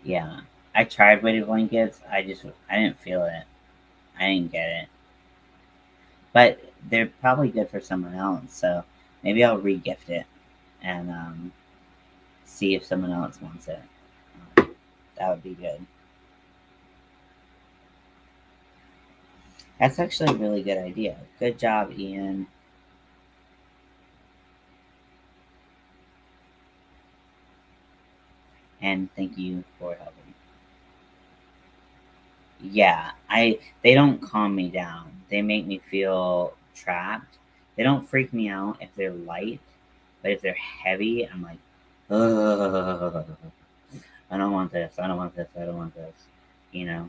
Yeah, I tried weighted blankets. I didn't feel it. I didn't get it. But they're probably good for someone else, so maybe I'll regift it and see if someone else wants it. That would be good. That's actually a really good idea. Good job, Ian. And thank you for helping. Yeah, they don't calm me down. They make me feel trapped. They don't freak me out if they're light, but if they're heavy, I'm like, ugh, I don't want this. I don't want this. I don't want this. You know,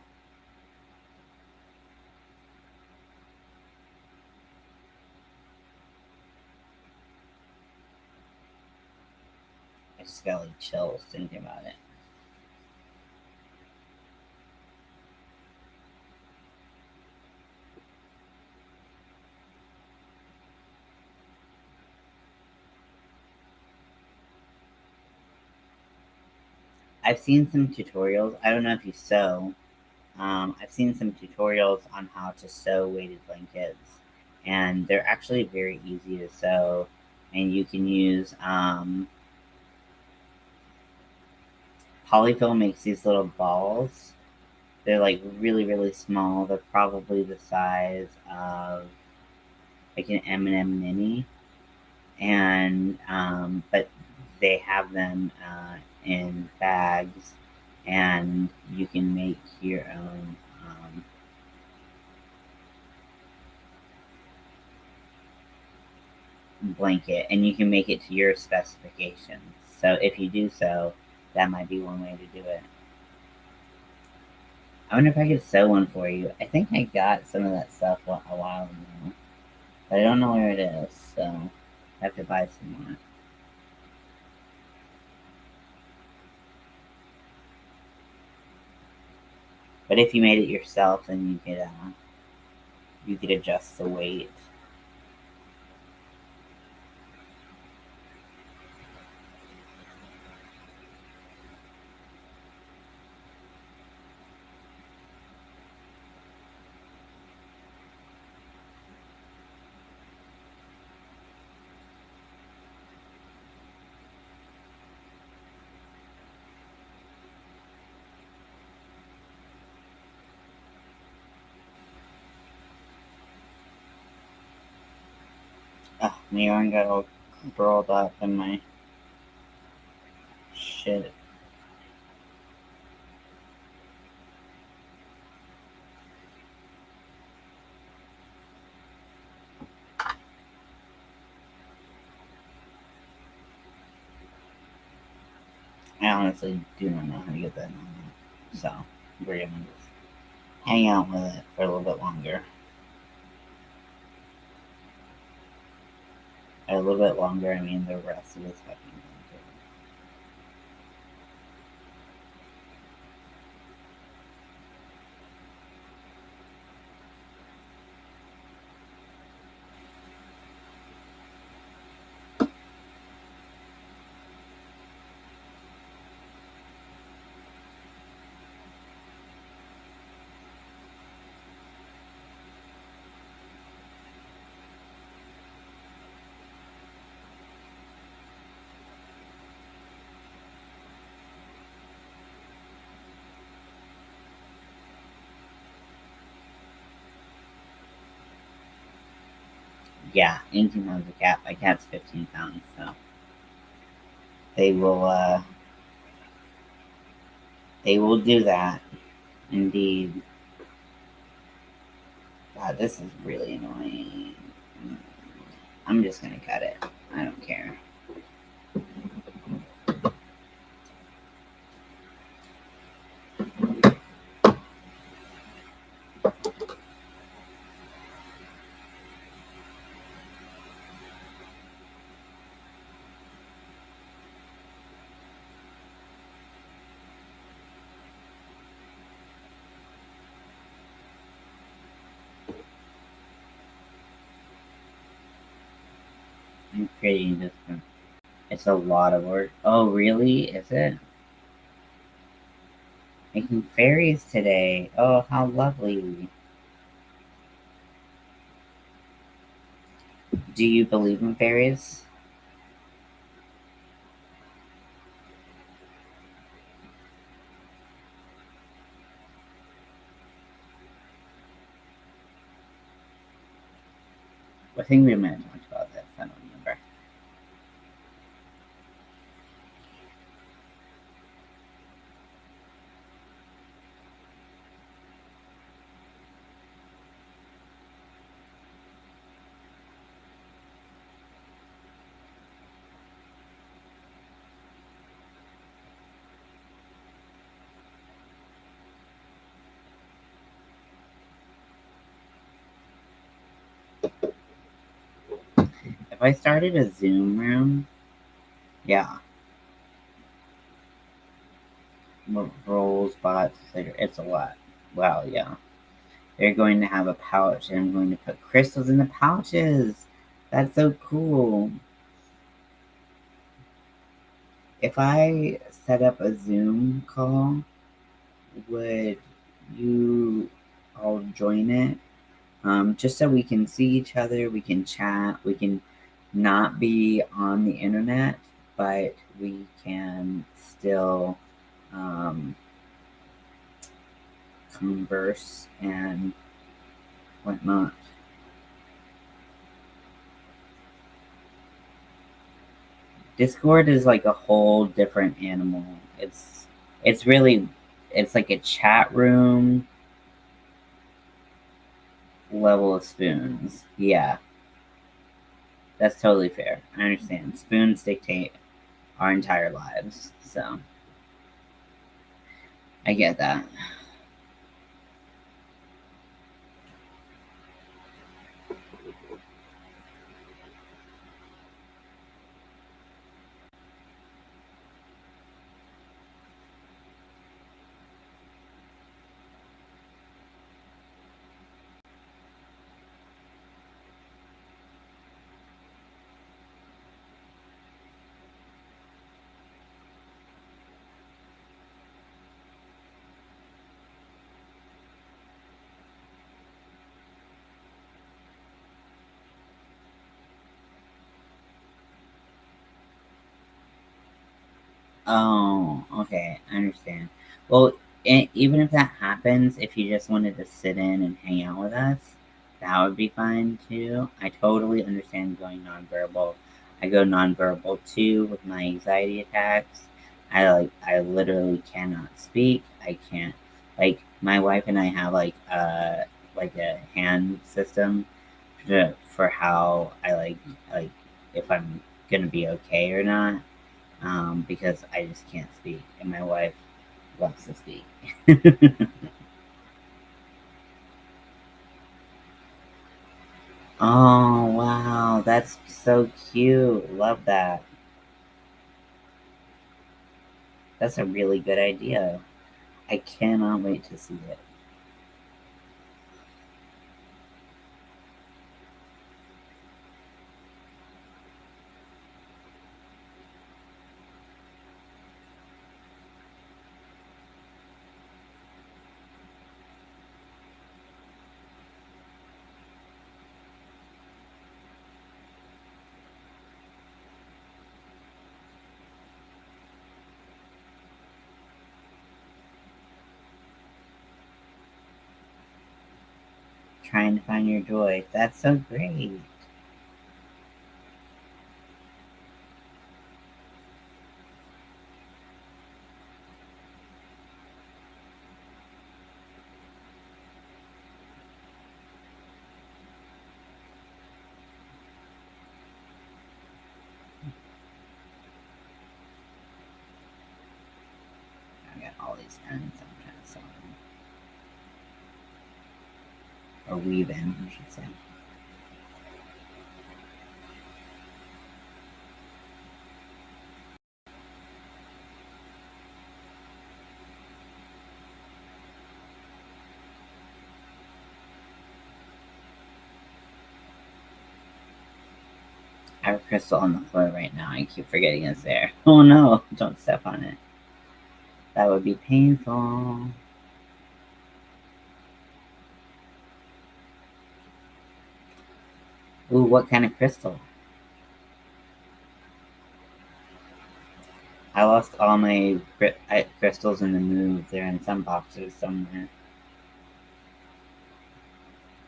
I just got like chills thinking about it. I've seen some tutorials. I don't know if you sew. I've seen some tutorials on how to sew weighted blankets, and they're actually very easy to sew. And you can use polyfill makes these little balls. They're like really, really small. They're probably the size of like an M&M mini, and but they have them in bags, and you can make your own blanket, and you can make it to your specifications. So if you do so, that might be one way to do it. I wonder if I could sew one for you. I think I got some of that stuff a while ago, but I don't know where it is, so I have to buy some more. But if you made it yourself, then you could adjust the weight. Oh, my yarn got all curled up in my shit. I honestly do not know how to get that on. So we're gonna just hang out with it for a little bit longer. A little bit longer, I mean the rest of this fucking thing. Yeah, 18 pounds of cat. My cat's 15 pounds, so they will do that. Indeed. God, this is really annoying. I'm just gonna cut it. I don't care. I'm creating this one. It's a lot of work. Oh, really? Is it? Making fairies today. Oh, how lovely. Do you believe in fairies? I think we might have talked about this. I don't remember. If I started a Zoom room, yeah. Rolls, bots, it's a lot. Wow, yeah. They're going to have a pouch, and I'm going to put crystals in the pouches. That's so cool. If I set up a Zoom call, would you all join it? Just so we can see each other, we can chat, we can not be on the internet, but we can still converse and whatnot. Discord is like a whole different animal. It's really it's like a chat room level of spoons. Yeah, that's totally fair. I understand. Spoons dictate our entire lives, so I get that. Oh, okay, I understand. Well, even if that happens, if you just wanted to sit in and hang out with us, that would be fine too. I totally understand going nonverbal. I go nonverbal too with my anxiety attacks. I literally cannot speak. I can't my wife and I have like a hand system for how I like if I'm gonna be okay or not. because I just can't speak, and my wife loves to speak. Oh, wow, that's so cute. Love that. That's a really good idea. I cannot wait to see it. Trying to find your joy. That's so great. I got all these ends I'm trying to sew them. Or weave in, I should say. I have a crystal on the floor right now. I keep forgetting it's there. Oh no, don't step on it. That would be painful. Ooh, what kind of crystal? I lost all my crystals in the move. They're in some boxes somewhere.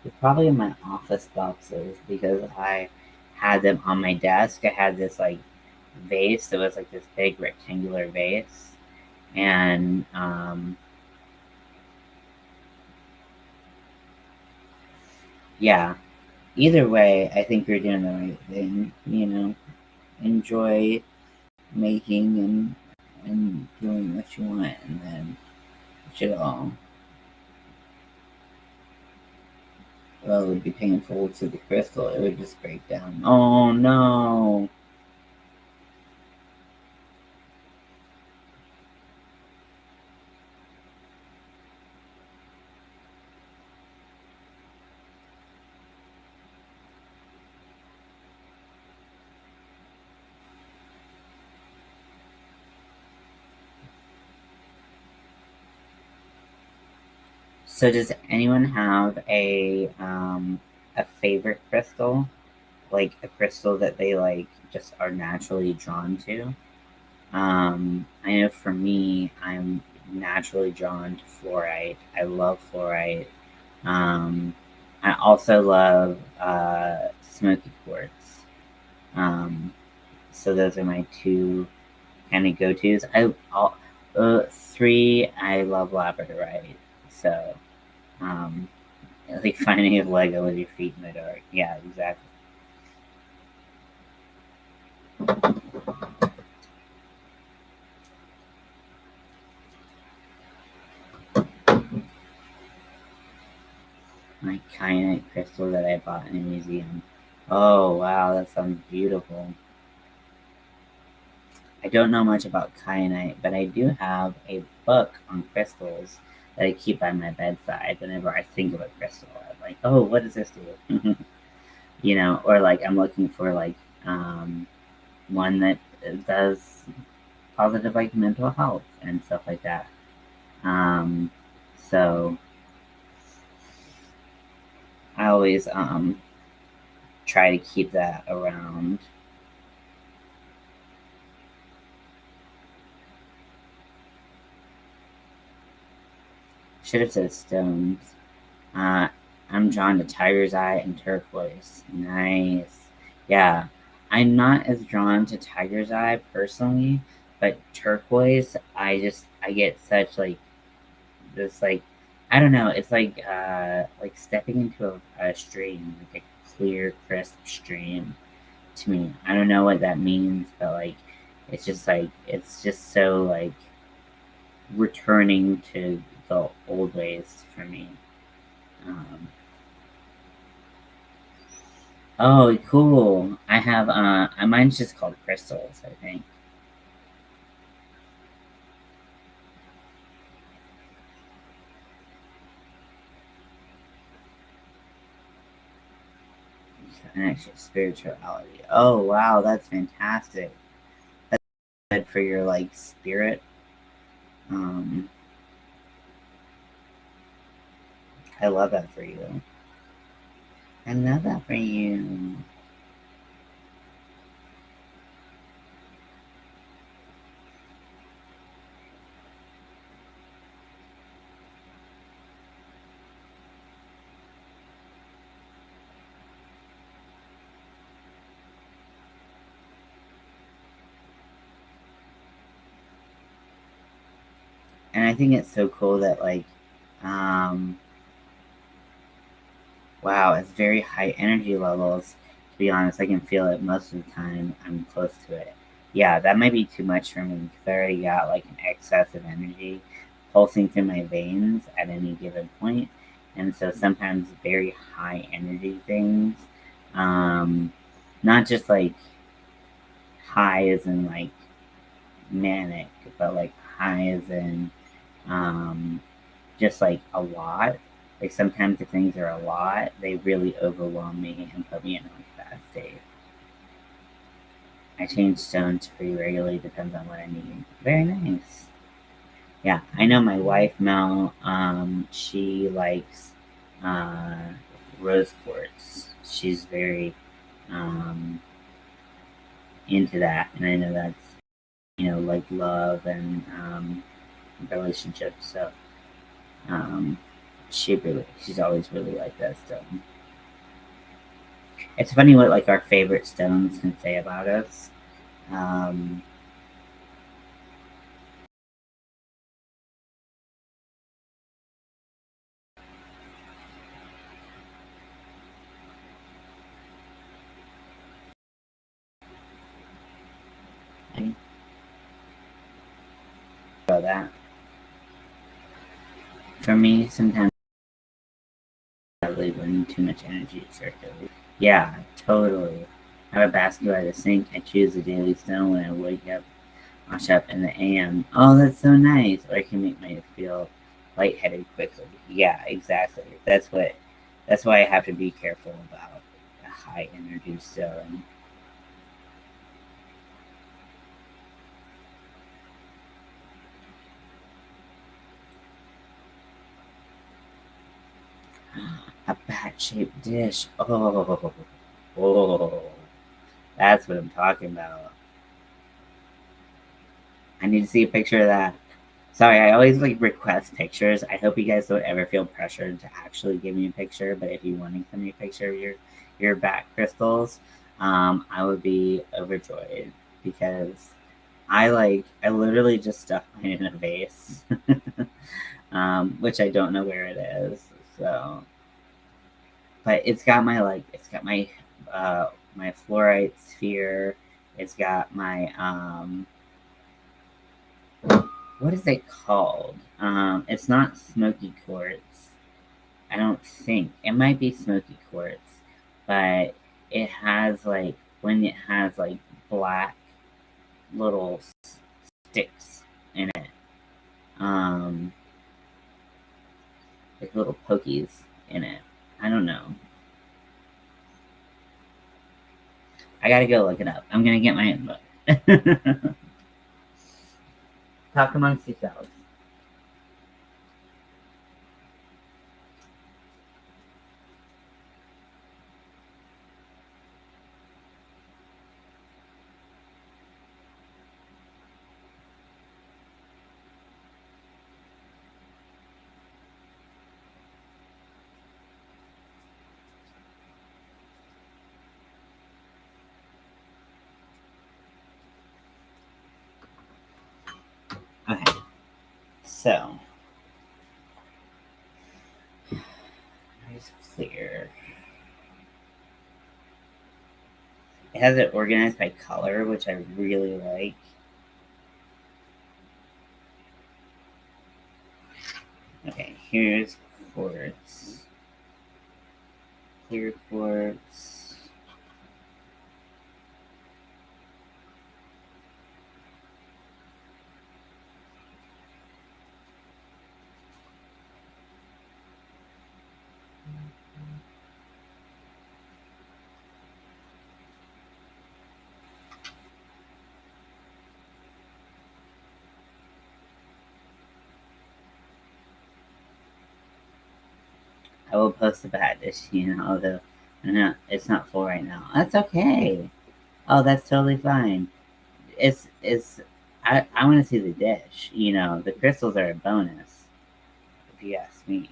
They're probably in my office boxes because I had them on my desk. I had this like vase. It was like this big rectangular vase. And yeah, either way, I think you're doing the right thing. Enjoy making and doing what you want, and then it should all. Well, it would be painful to the crystal. It would just break down. Oh no! So, does anyone have a favorite crystal? Like a crystal that they like just are naturally drawn to? I know for me, I'm naturally drawn to fluorite. I love fluorite. Um, I also love smoky quartz. Um, so those are my two kind of go-tos. Three, I love labradorite. So, um, like finding a Lego with your feet in the dark. Yeah, exactly. My kyanite crystal that I bought in a museum. Oh wow, that sounds beautiful. I don't know much about kyanite, but I do have a book on crystals that I keep by my bedside whenever I think of a crystal. I'm like, oh, what does this do? Or like I'm looking for like one that does positive like mental health and stuff like that. Um, so I always try to keep that around. Should have said stones. Uh, I'm drawn to tiger's eye and turquoise. Nice. Yeah. I'm not as drawn to tiger's eye personally, but turquoise, I get such like this like I don't know, it's like stepping into a stream, like a clear, crisp stream to me. I don't know what that means, but like It's just like, it's just so like returning to the old ways for me. Oh, cool. I have, mine's just called crystals, I think. Connection, spirituality. Oh, wow, that's fantastic. That's good for your, like, spirit. Um, I love that for you. I love that for you. And I think it's so cool that, like, um, wow, it's very high energy levels. To be honest, I can feel it most of the time I'm close to it. Yeah, that might be too much for me because I already got like an excess of energy pulsing through my veins at any given point. And so sometimes very high energy things, um, not just like high as in like manic, but like high as in um, just like a lot. Like sometimes if things are a lot, they really overwhelm me and put me in a bad state. I change stones pretty regularly, depends on what I need. Very nice. Yeah, I know my wife Mel. She likes uh, rose quartz. She's very um, into that, and I know that's like love and relationships. So um, she's always really liked that stuff. It's funny what like our favorite stones can say about us. Um, I about that. For me, sometimes probably when too much energy is circulating. Yeah, totally. I have a basket by the sink. I choose a daily stone when I wake up, wash up in the AM. Oh, that's so nice. Or it can make me feel lightheaded quickly. Yeah, exactly. That's why I have to be careful about a high energy stone. A bat shaped dish. Oh, that's what I'm talking about. I need to see a picture of that. Sorry, I always like request pictures. I hope you guys don't ever feel pressured to actually give me a picture. But if you want to send me a picture of your bat crystals, I would be overjoyed because I literally just stuffed mine in a vase, which I don't know where it is. So, but it's got my fluorite sphere. It's got my what is it called? It's not smoky quartz. I don't think it might be smoky quartz, but it has like when it has like black little sticks in it, um, like little pokies in it. I don't know. I gotta go look it up. I'm gonna get my own book. Talk amongst yourselves. Okay, so nice clear. It has it organized by color, which I really like. Okay, here's quartz. Clear quartz. I will post about this, although it's not full right now. That's okay. Oh, that's totally fine. I want to see the dish. The crystals are a bonus, if you ask me.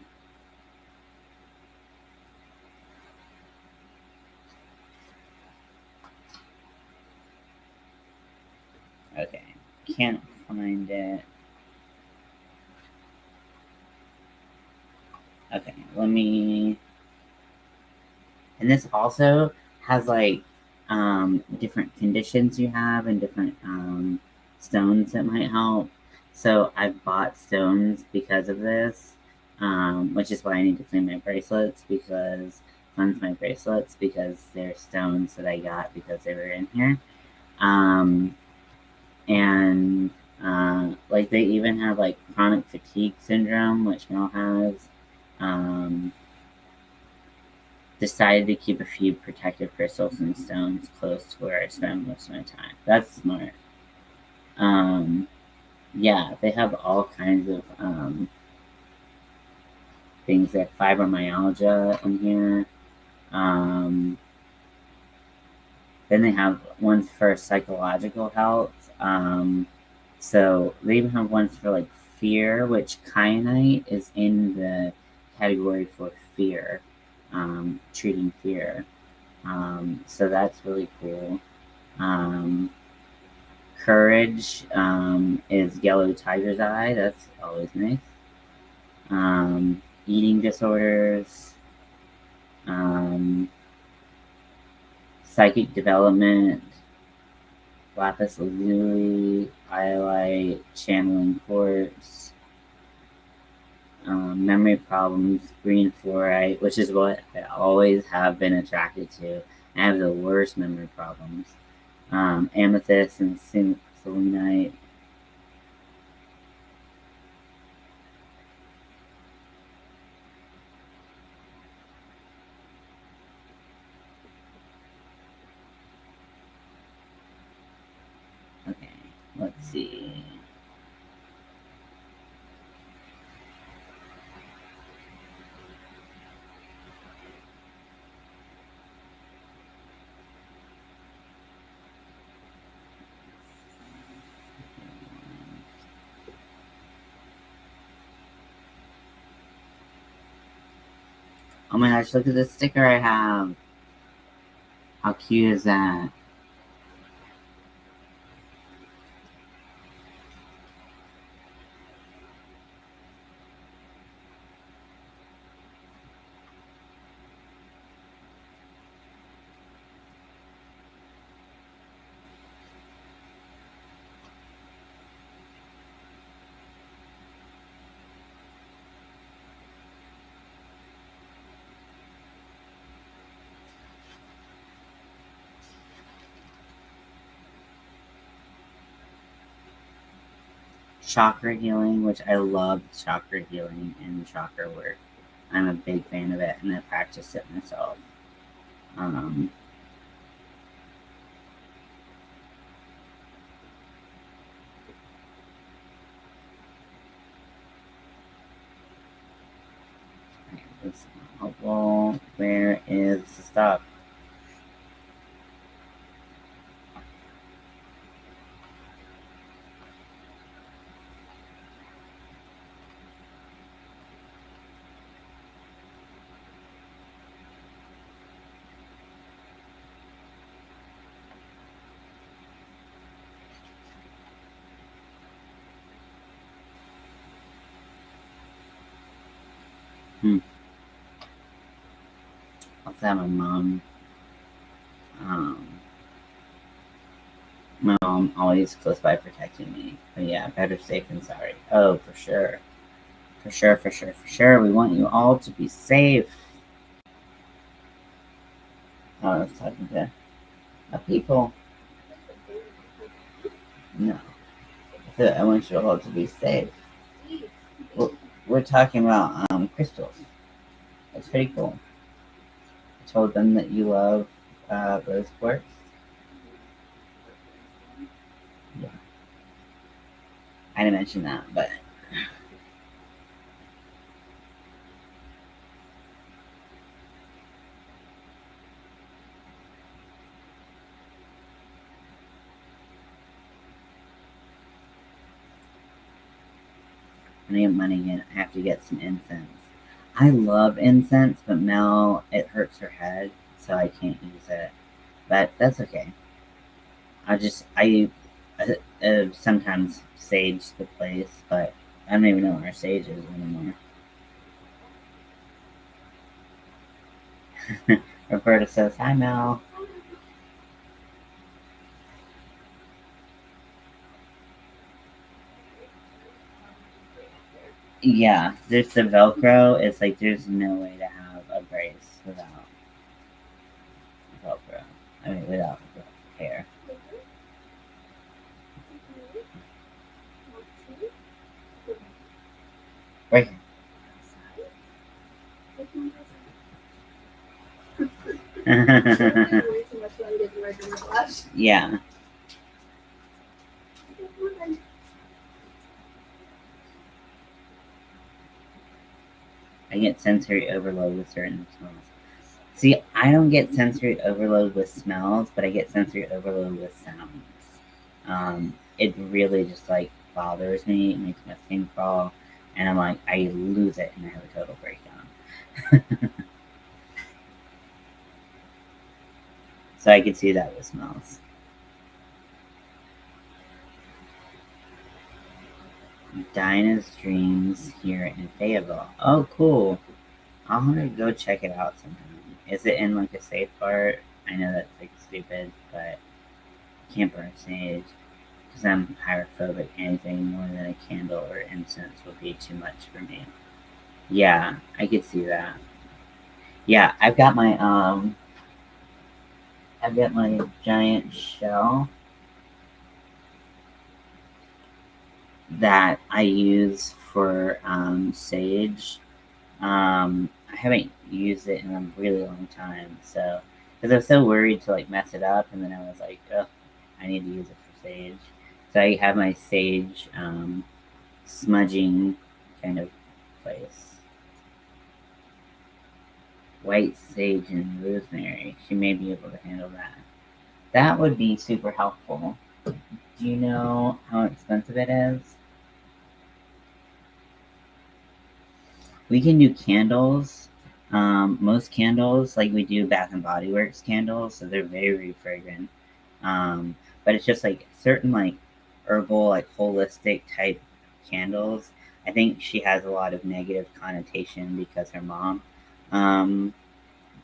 Okay, can't find it. Okay, let me. And this also has different conditions you have and different stones that might help. So I've bought stones because of this, which is why I need to clean my bracelets cleanse my bracelets because they're stones that I got because they were in here. Um, and they even have chronic fatigue syndrome, which Mel has. Um, Decided to keep a few protective crystals and stones close to where I spend most of my time. That's smart. Um, yeah, they have all kinds of things like fibromyalgia in here. Um, then they have ones for psychological health. So they even have ones for fear, which kyanite is in the category for fear, treating fear. So that's really cool. Um, courage is yellow tiger's eye. That's always nice. Eating disorders, um, psychic development, lapis lazuli, iolite, channeling quartz, memory problems, green fluorite, which is what I always have been attracted to. I have the worst memory problems. Amethyst and selenite. Okay, let's see. Oh my gosh, look at the sticker I have. How cute is that? Chakra healing, which I love chakra healing and chakra work. I'm a big fan of it and I practice it myself. Um, this is not helpful. Where is the stuff? Hmm. Also have my mom. Um, My mom always close by protecting me. But yeah, better safe than sorry. Oh, for sure. For sure, for sure, for sure. We want you all to be safe. Oh, I was talking to people. No. I want you all to be safe. We're talking about crystals. It's pretty cool. I told them that you love rose quartz. Yeah. I didn't mention that, but I need money again. I have to get some incense. I love incense, but Mel, it hurts her head, so I can't use it. But that's okay. I sometimes sage the place, but I don't even know where sage is anymore. Roberta says, "Hi, Mel." Yeah, there's the Velcro. It's like there's no way to have a brace without Velcro. I mean, without hair. Right here. Yeah. I get sensory overload with certain smells. See, I don't get sensory overload with smells, but I get sensory overload with sounds. It really just like bothers me. It makes my skin crawl, and I'm like, I lose it, and I have a total breakdown. So I could see that with smells. Dinah's Dreams here in Fayetteville. Oh, cool. I'll want to go check it out sometime. Is it in like a safe part? I know that's like stupid, but I can't burn sage because I'm pyrophobic. Anything more than a candle or incense would be too much for me. Yeah, I could see that. Yeah, I've got my giant shell that I use for sage. I haven't used it in a really long time, so because I was so worried to like mess it up, and then I was like, oh, I need to use it for sage. So I have my sage smudging kind of place. White sage and rosemary. She may be able to handle that. That would be super helpful. Do you know how expensive it is? We can do candles. Most candles, like we do Bath and Body Works candles, so they're very fragrant. But it's just like certain like herbal, like holistic type candles. I think she has a lot of negative connotation because her mom um,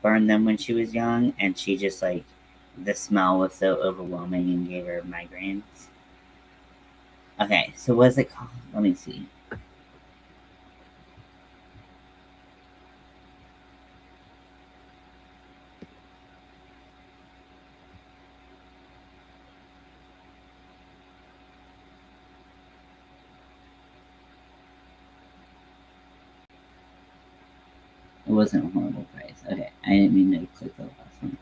burned them when she was young, and she just like the smell was so overwhelming and gave her migraines. Okay, so what's it called? Let me see. It wasn't a horrible price. Okay, I didn't mean to click the last one.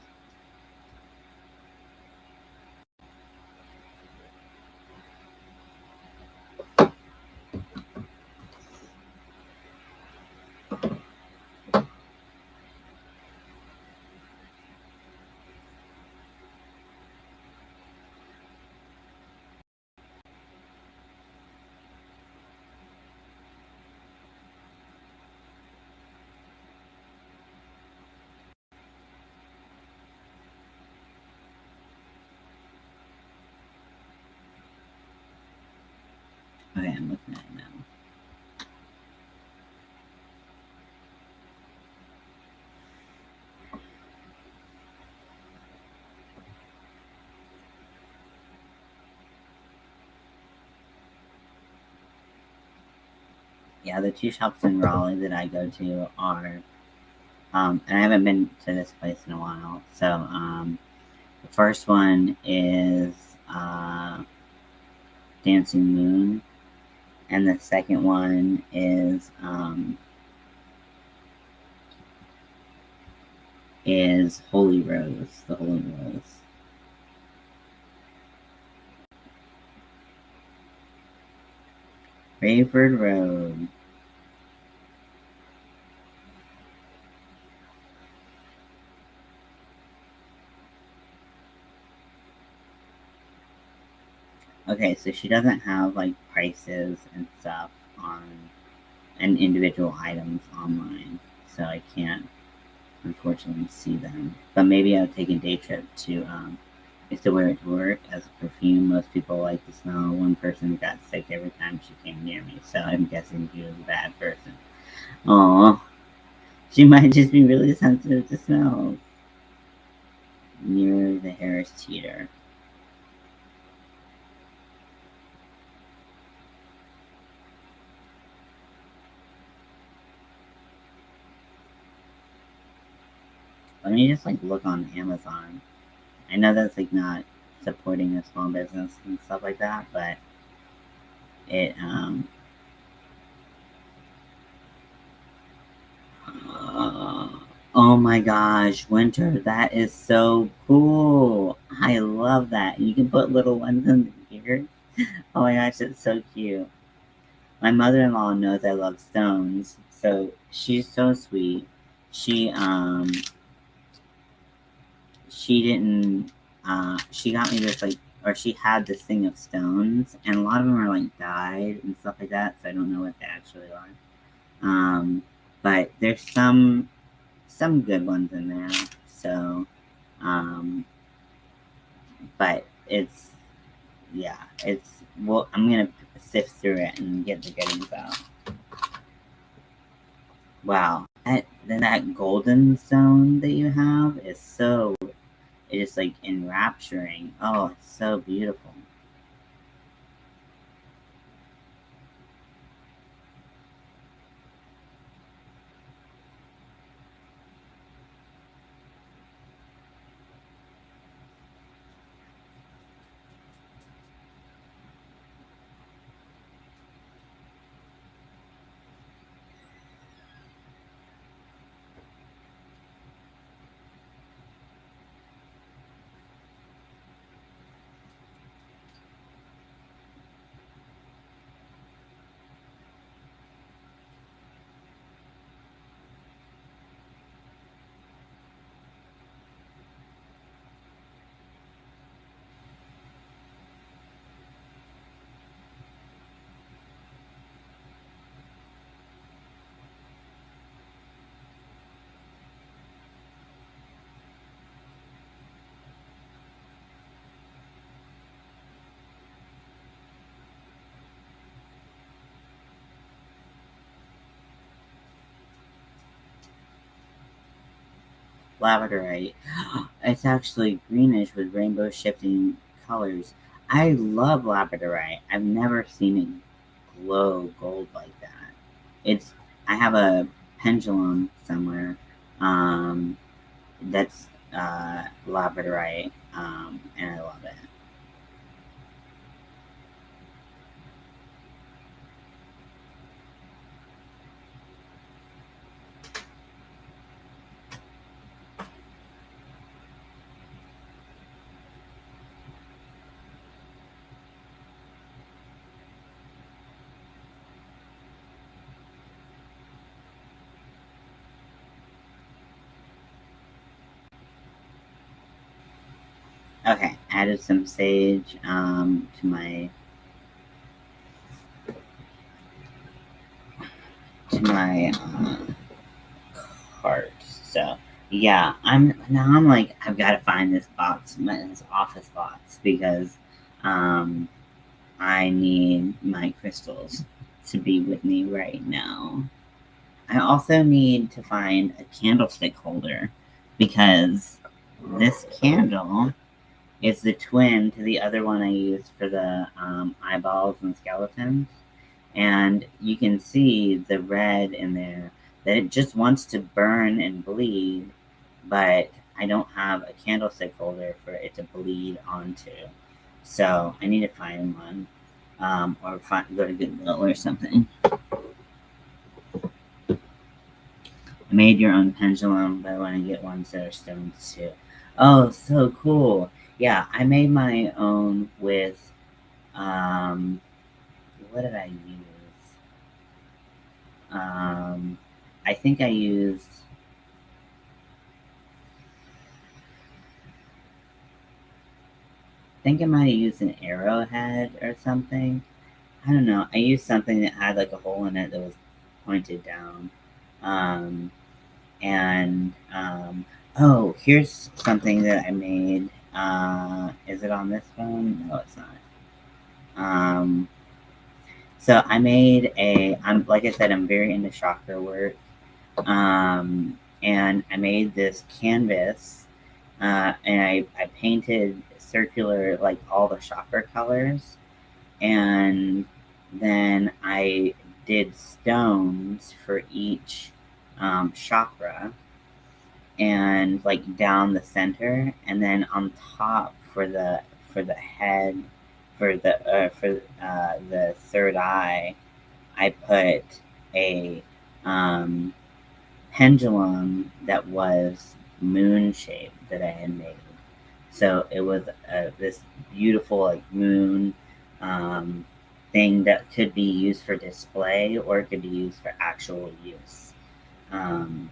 Okay, I'm looking at it now. yeah, the two shops in Raleigh that I go to are, and I haven't been to this place in a while. So, the first one is Dancing Moon, and the second one is Holy Rose, the Holy Rose. Rayford Road. Okay, so she doesn't have like prices and stuff on and individual items online, so I can't unfortunately see them. But maybe I'll take a day trip to used to wear it to work as a perfume. Most people like the smell. One person got sick every time she came near me, so I'm guessing she was a bad person. Aw, she might just be really sensitive to smells. Near the Harris Teeter. Let me just like look on Amazon. I know that's like not supporting a small business and stuff like that, but it oh my gosh, Winter, that is so cool. I love that. You can put little ones in here. Oh my gosh, it's so cute. My mother-in-law knows I love stones, so she's so sweet. She she didn't she got me this like or she had this thing of stones and a lot of them are like dyed and stuff like that, so I don't know what they actually are. But there's some good ones in there. So um but it's yeah, it's well I'm gonna sift through it and get the goodies out. Wow. That golden stone that you have is so it is like enrapturing. Oh, it's so beautiful. Labradorite. It's actually greenish with rainbow shifting colors. I love labradorite. I've never seen it glow gold like that. It's I have a pendulum somewhere that's labradorite and I love it. Okay, added some sage to my cart. So yeah, I'm like I've got to find this box, this office box, because um, I need my crystals to be with me right now. I also need to find a candlestick holder because this candle is the twin to the other one I used for the eyeballs and skeletons. And you can see the red in there, that it just wants to burn and bleed, but I don't have a candlestick holder for it to bleed onto. So I need to find one, or go to Goodwill or something. I made your own pendulum, but I want to get ones that are stones too. Oh, so cool. Yeah, I made my own with, what did I use? I think I used, I think I might have used an arrowhead or something. I don't know. I used something that had like a hole in it that was pointed down. Um, and oh, here's something that I made. Is it on this phone? No, it's not. Um, so I made I'm like I said, I'm very into chakra work. And I made this canvas, and I painted circular, like all the chakra colors, and then I did stones for each chakra, and like down the center, and then on top for the head, for the third eye, I put a um, pendulum that was moon shaped that I had made. So it was this beautiful like moon um, thing that could be used for display or it could be used for actual use. Um,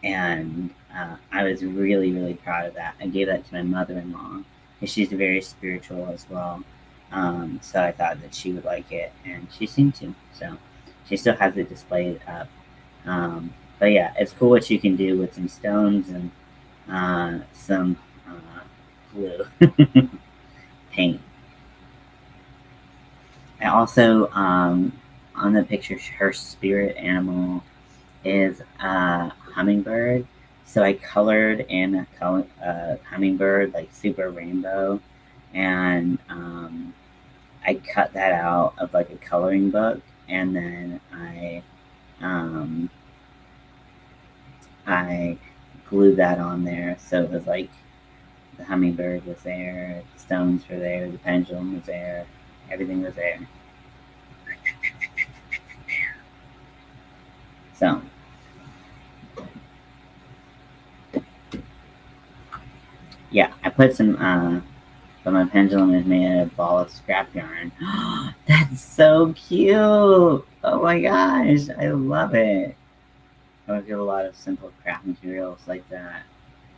and I was really, really proud of that. I gave that to my mother-in-law because she's very spiritual as well. So I thought that she would like it, and she seemed to. So she still has it displayed up. But yeah, it's cool what you can do with some stones and some glue paint. I also, on the picture, her spirit animal is a hummingbird. So I colored in a hummingbird, like super rainbow, and I cut that out of like a coloring book, and then um, I glued that on there. So it was like the hummingbird was there, the stones were there, the pendulum was there, everything was there. So yeah, I put some but my pendulum is made out of a ball of scrap yarn. That's so cute! Oh my gosh, I love it. I work with a lot of simple craft materials like that,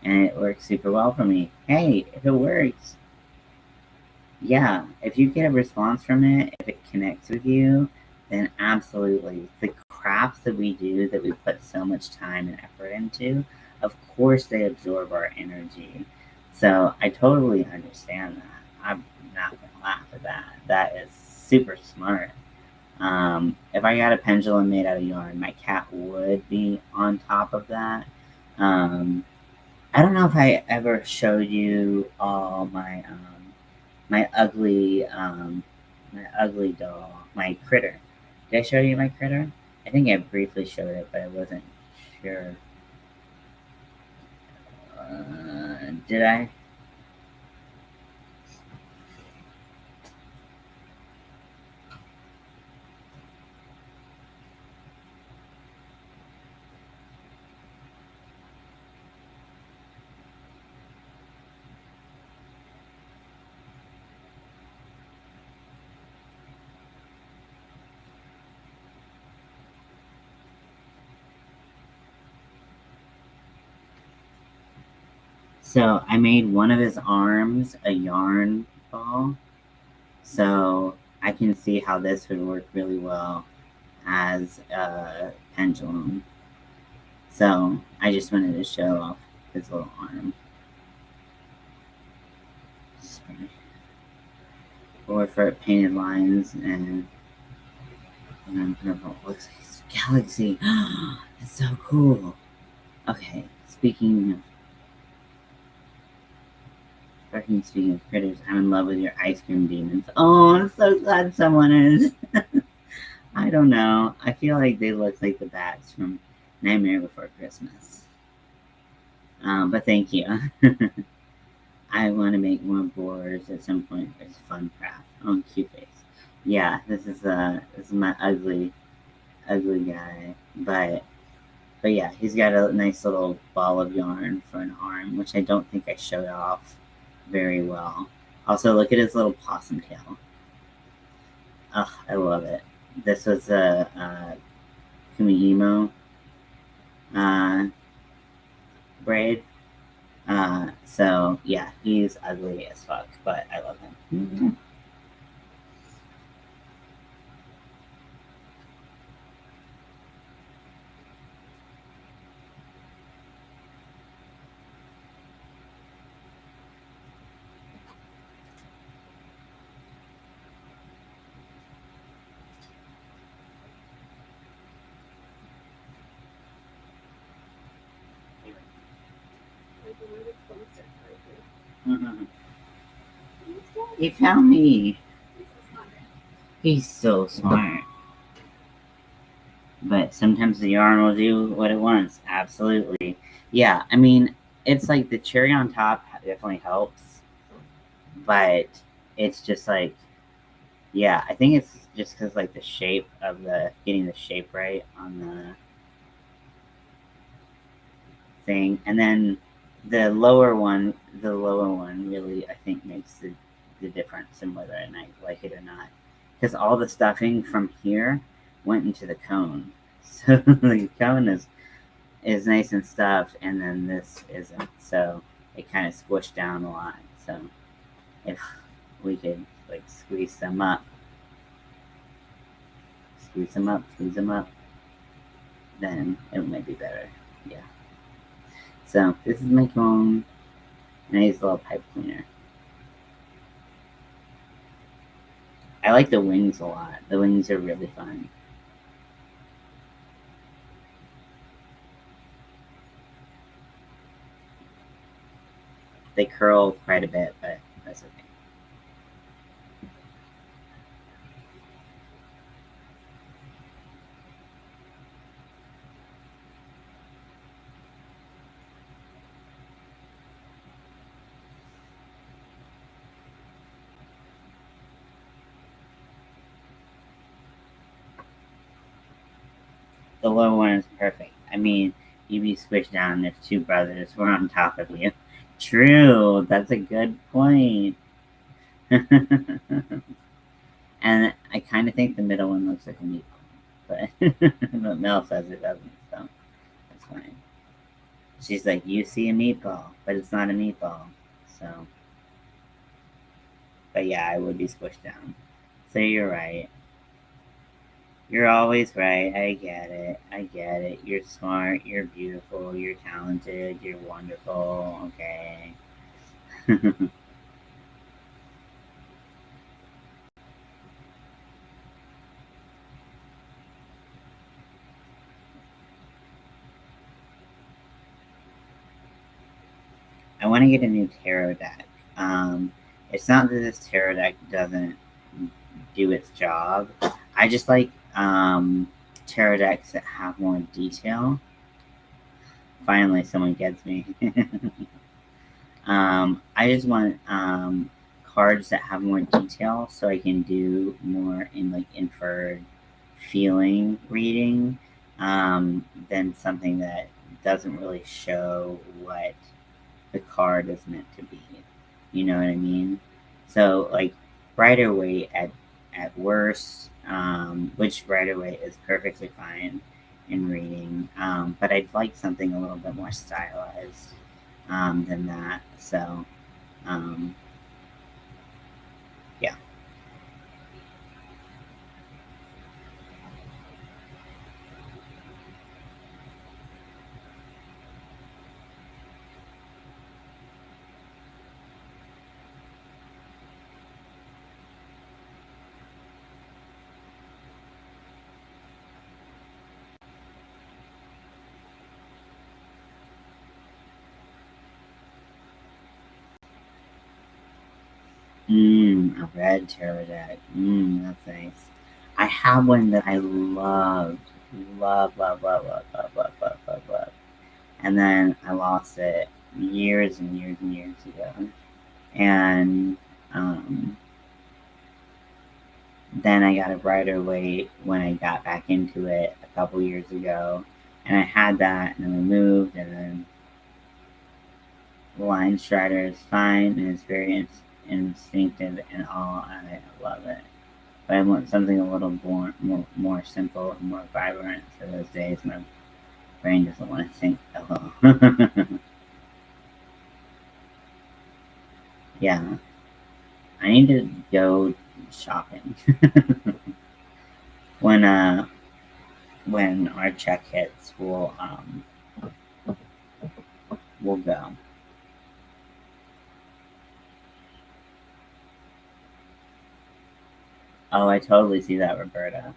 and it works super well for me. Hey, if it works, yeah, if you get a response from it, if it connects with you, then absolutely. The crafts that we do, that we put so much time and effort into, of course they absorb our energy. So I totally understand that. I'm not gonna laugh at that. That is super smart. If I got a pendulum made out of yarn, my cat would be on top of that. Um, I don't know if I ever showed you all my ugly doll, my critter. Did I show you my critter? I think I briefly showed it, but I wasn't sure. Did I? So I made one of his arms a yarn ball. So I can see how this would work really well as a pendulum. So I just wanted to show off his little arm. Or for painted lines and purple. Looks like it's a galaxy. That's so cool. Okay, speaking of critters, I'm in love with your ice cream demons. Oh, I'm so glad someone is. I don't know. I feel like they look like the bats from Nightmare Before Christmas. But thank you. I want to make more boards at some point. It's fun craft. Oh, cute face. Yeah, this is my ugly guy. But yeah, he's got a nice little ball of yarn for an arm, which I don't think I showed off very well. Also, look at his little possum tail. Ugh, I love it. This was a Kumiimo braid. So yeah, he's ugly as fuck, but I love him. Mm-hmm. Mm-hmm. He found me. He's so smart. But sometimes the yarn will do what it wants. Absolutely. Yeah, I mean, it's like the cherry on top definitely helps, but it's just like, yeah, I think it's just because like the shape of getting the shape right on the thing, and then the lower one really I think makes the difference in whether I like it or not, because all the stuffing from here went into the cone, so the cone is nice and stuffed, and then this isn't, so it kind of squished down a lot. So if we could like squeeze them up, squeeze them up, then it might be better. Yeah. So this is my cone. Nice little pipe cleaner. I like the wings a lot. The wings are really fun. They curl quite a bit, but that's okay. The lower one is perfect. I mean, you'd be squished down if two brothers were on top of you. True, that's a good point. And I kind of think the middle one looks like a meatball, but Mel says it doesn't, so that's fine. She's like, you see a meatball, but it's not a meatball. So, but yeah, I would be squished down. So you're right. You're always right. I get it. I get it. You're smart. You're beautiful. You're talented. You're wonderful. Okay. I want to get a new tarot deck. It's not that this tarot deck doesn't do its job. I just like tarot decks that have more detail. Finally, someone gets me. I just want cards that have more detail so I can do more in like inferred feeling reading than something that doesn't really show what the card is meant to be. You know what I mean? So like Rider Waite at worst, which Rider Waite is perfectly fine in reading, but I'd like something a little bit more stylized than that. So um, yeah. A red tarot deck. That's nice. I have one that I loved. Love. And then I lost it years and years and years ago. And then I got a brighter weight when I got back into it a couple years ago. And I had that, and then we moved, and then the line strider is fine, and it's very instinctive and all. I love it. But I want something a little more simple and more vibrant for those days my brain doesn't want to think a little. Yeah, I need to go shopping. When our check hits, we'll go. Oh, I totally see that, Roberta.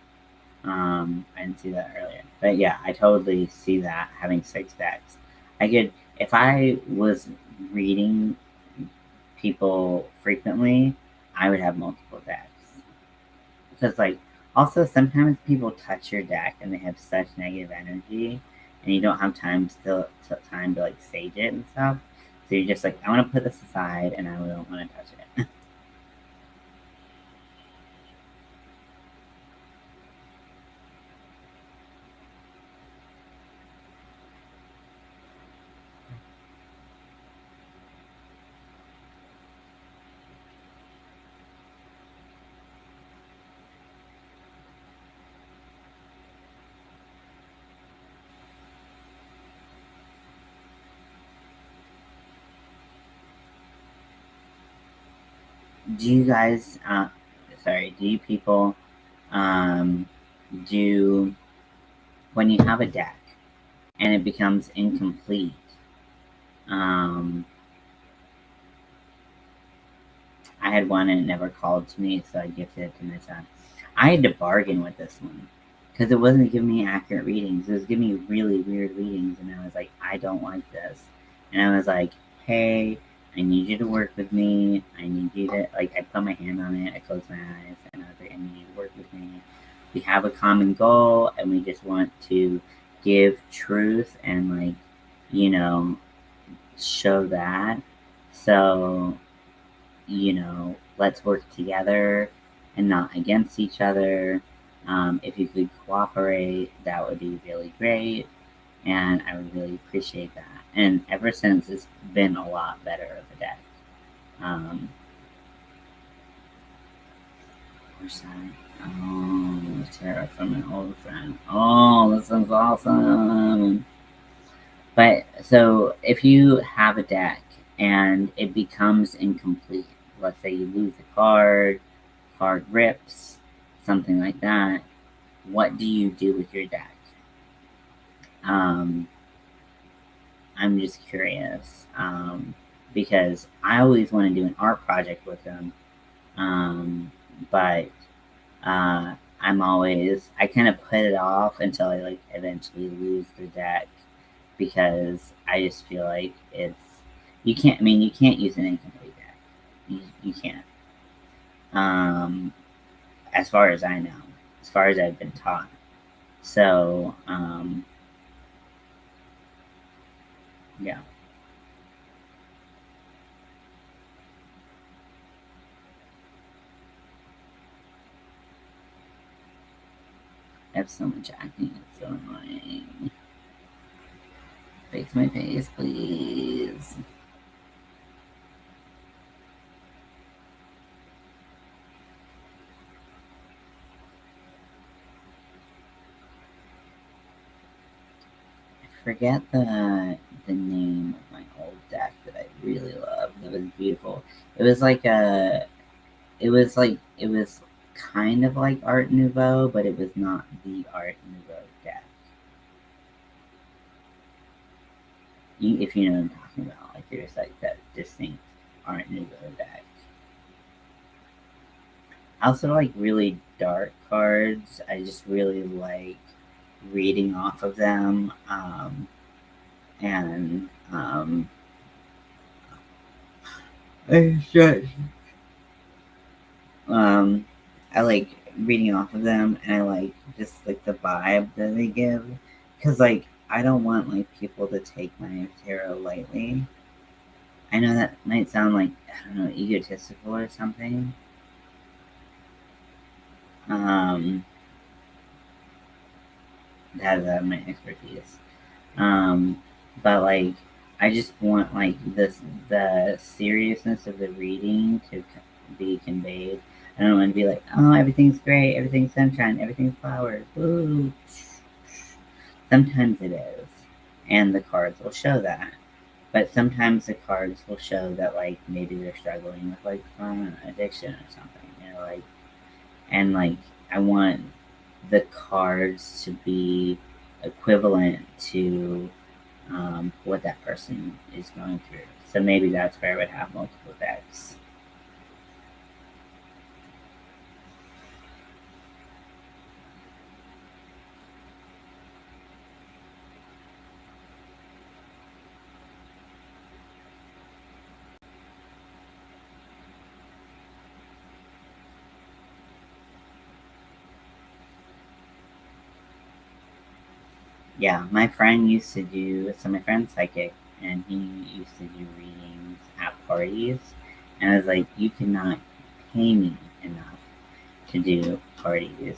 I didn't see that earlier, but yeah, I totally see that having 6 decks. I could, if I was reading people frequently, I would have multiple decks. Because, like, also sometimes people touch your deck and they have such negative energy, and you don't have time to like sage it and stuff. So you're just like, I want to put this aside, and I don't want to touch it. Do you guys, do you people, um, do when you have a deck and it becomes incomplete? Um, I had one and it never called to me, so I gifted it to my son. I had to bargain with this one because it wasn't giving me accurate readings. It was giving me really weird readings, and I was like, I don't like this. And I was like, hey, I need you to work with me. I need you to, like, I put my hand on it, I closed my eyes, and I was like, I need you to work with me. We have a common goal, and we just want to give truth and, like, you know, show that. So, let's work together and not against each other. If you could cooperate, that would be really great, and I would really appreciate that. And ever since, it's been a lot better of a day. Where's that? Oh, Tara from an old friend. Oh, this sounds awesome. But so if you have a deck and it becomes incomplete, let's say you lose a card rips, something like that, what do you do with your deck? I'm just curious, because I always want to do an art project with them, but I kind of put it off until I like eventually lose the deck, because I just feel like you can't use an incomplete deck. You can't. Um, as far as I know, as far as I've been taught. So, yeah. I have so much acne, it's so annoying. Fix my face, please. I forget the name of my old deck that I really loved. It was beautiful. It was like it was kind of like Art Nouveau, but it was not the Art Nouveau deck. If you know what I'm talking about, like there's like that distinct Art Nouveau deck. I also like really dark cards. I just really like reading off of them. And it's just, I like reading off of them, and I like just like the vibe that they give, because like I don't want like people to take my tarot lightly. I know that might sound like, I don't know, egotistical or something. That's my expertise. Um, but like, I just want like the seriousness of the reading to be conveyed. I don't want to be like, oh, everything's great, everything's sunshine, everything's flowers. Woo. Sometimes it is, and the cards will show that. But sometimes the cards will show that like maybe they're struggling with like addiction or something, like, and like I want the cards to be equivalent to what that person is going through. So maybe that's where I would have multiple decks. Yeah, my friend used to do, so my friend's psychic, and he used to do readings at parties. And I was like, you cannot pay me enough to do parties,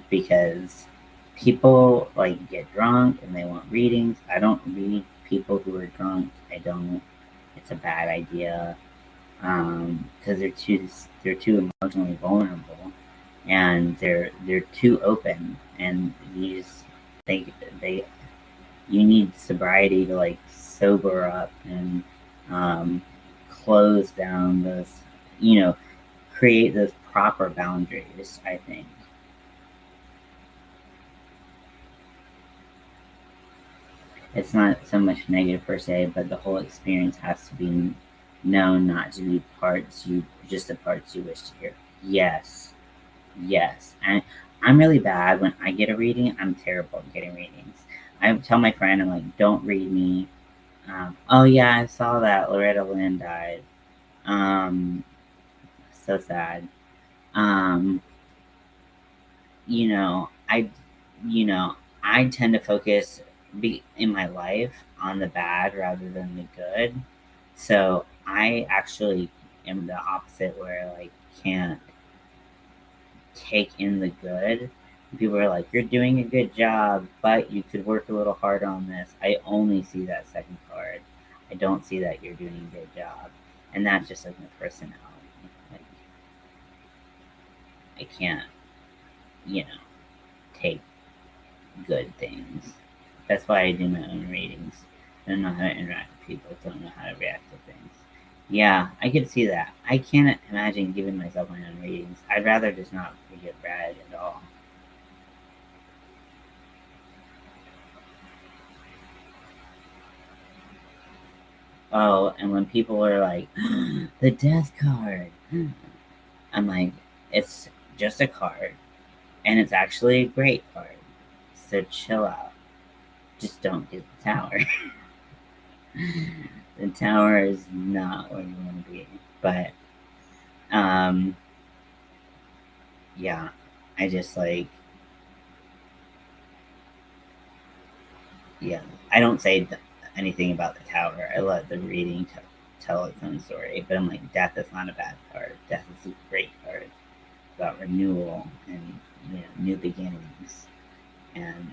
because people like get drunk and they want readings. I don't read people who are drunk. I don't. It's a bad idea, because they're too emotionally vulnerable, and they're too open, and they you need sobriety to like sober up and um, close down those, create those proper boundaries, I think. It's not so much negative per se, but the whole experience has to be known not to be just the parts you wish to hear. Yes, yes. And I'm really bad when I get a reading. I'm terrible at getting readings. I tell my friend, I'm like, don't read me. Oh yeah, I saw that Loretta Lynn died. Um, so sad. Um, you know, I, you know, I tend to focus in my life on the bad rather than the good. So I actually am the opposite, where I like can't take in the good. People are like, "You're doing a good job, but you could work a little harder on this." I only see that second card. I don't see that you're doing a good job, and that's just like my personality. Like I can't, you know, take good things. That's why I do my own readings. I don't know how to interact with people. Don't know how to react to things. Yeah, I could see that. I can't imagine giving myself my own readings. I'd rather just not get read at all. Oh, and when people are like, the death card, I'm like, it's just a card, and it's actually a great card. So chill out. Just don't get the tower. The tower is not where you want to be. But, um, yeah, I just like, yeah, I don't say anything about the tower. I let the reading tell its own story. But I'm like, death is not a bad card. Death is a great card about renewal and, new beginnings, and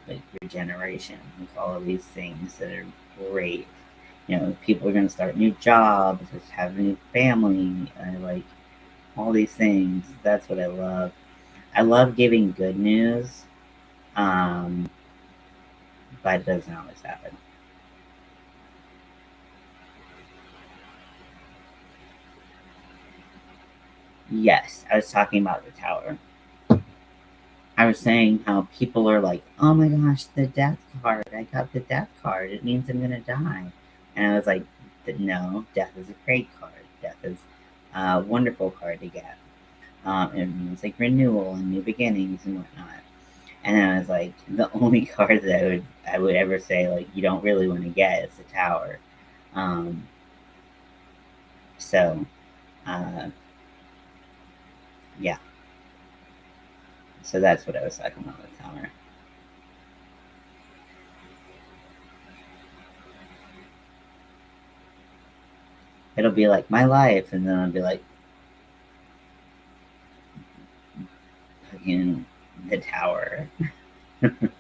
like regeneration, like all of these things that are great. People are going to start new jobs, just have a new family, like all these things. That's what I love. I love giving good news, um, but it doesn't always happen. Yes, I was talking about the tower. I was saying how people are like, oh my gosh, the death card. I got the death card. It means I'm going to die. And I was like, no, death is a great card. Death is a wonderful card to get. It means like renewal and new beginnings and whatnot. And then I was like, the only card that I would ever say like you don't really want to get is the tower. Um, so uh, Yeah. So that's what I was talking about with Tower. It'll be like my life, and then I'll be like, fucking the tower. And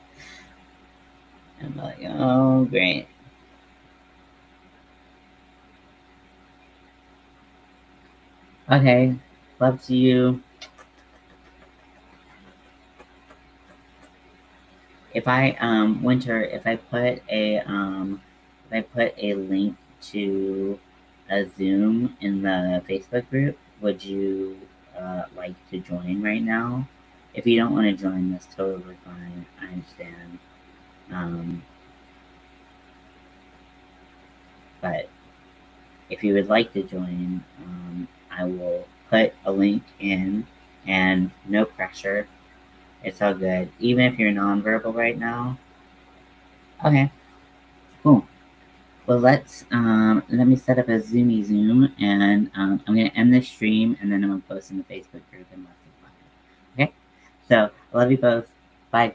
I'm like, oh, great. Okay, love to you. If I Winter, if I put a link to a Zoom in the Facebook group, would you like to join right now? If you don't want to join, that's totally fine. I understand. But if you would like to join, I will put a link in, and no pressure. It's all good. Even if you're nonverbal right now. Okay, cool. Well, let me set up a Zoomy Zoom, and I'm gonna end this stream, and then I'm gonna post in the Facebook group in less than 5 minutes. Okay? So I love you both. Bye.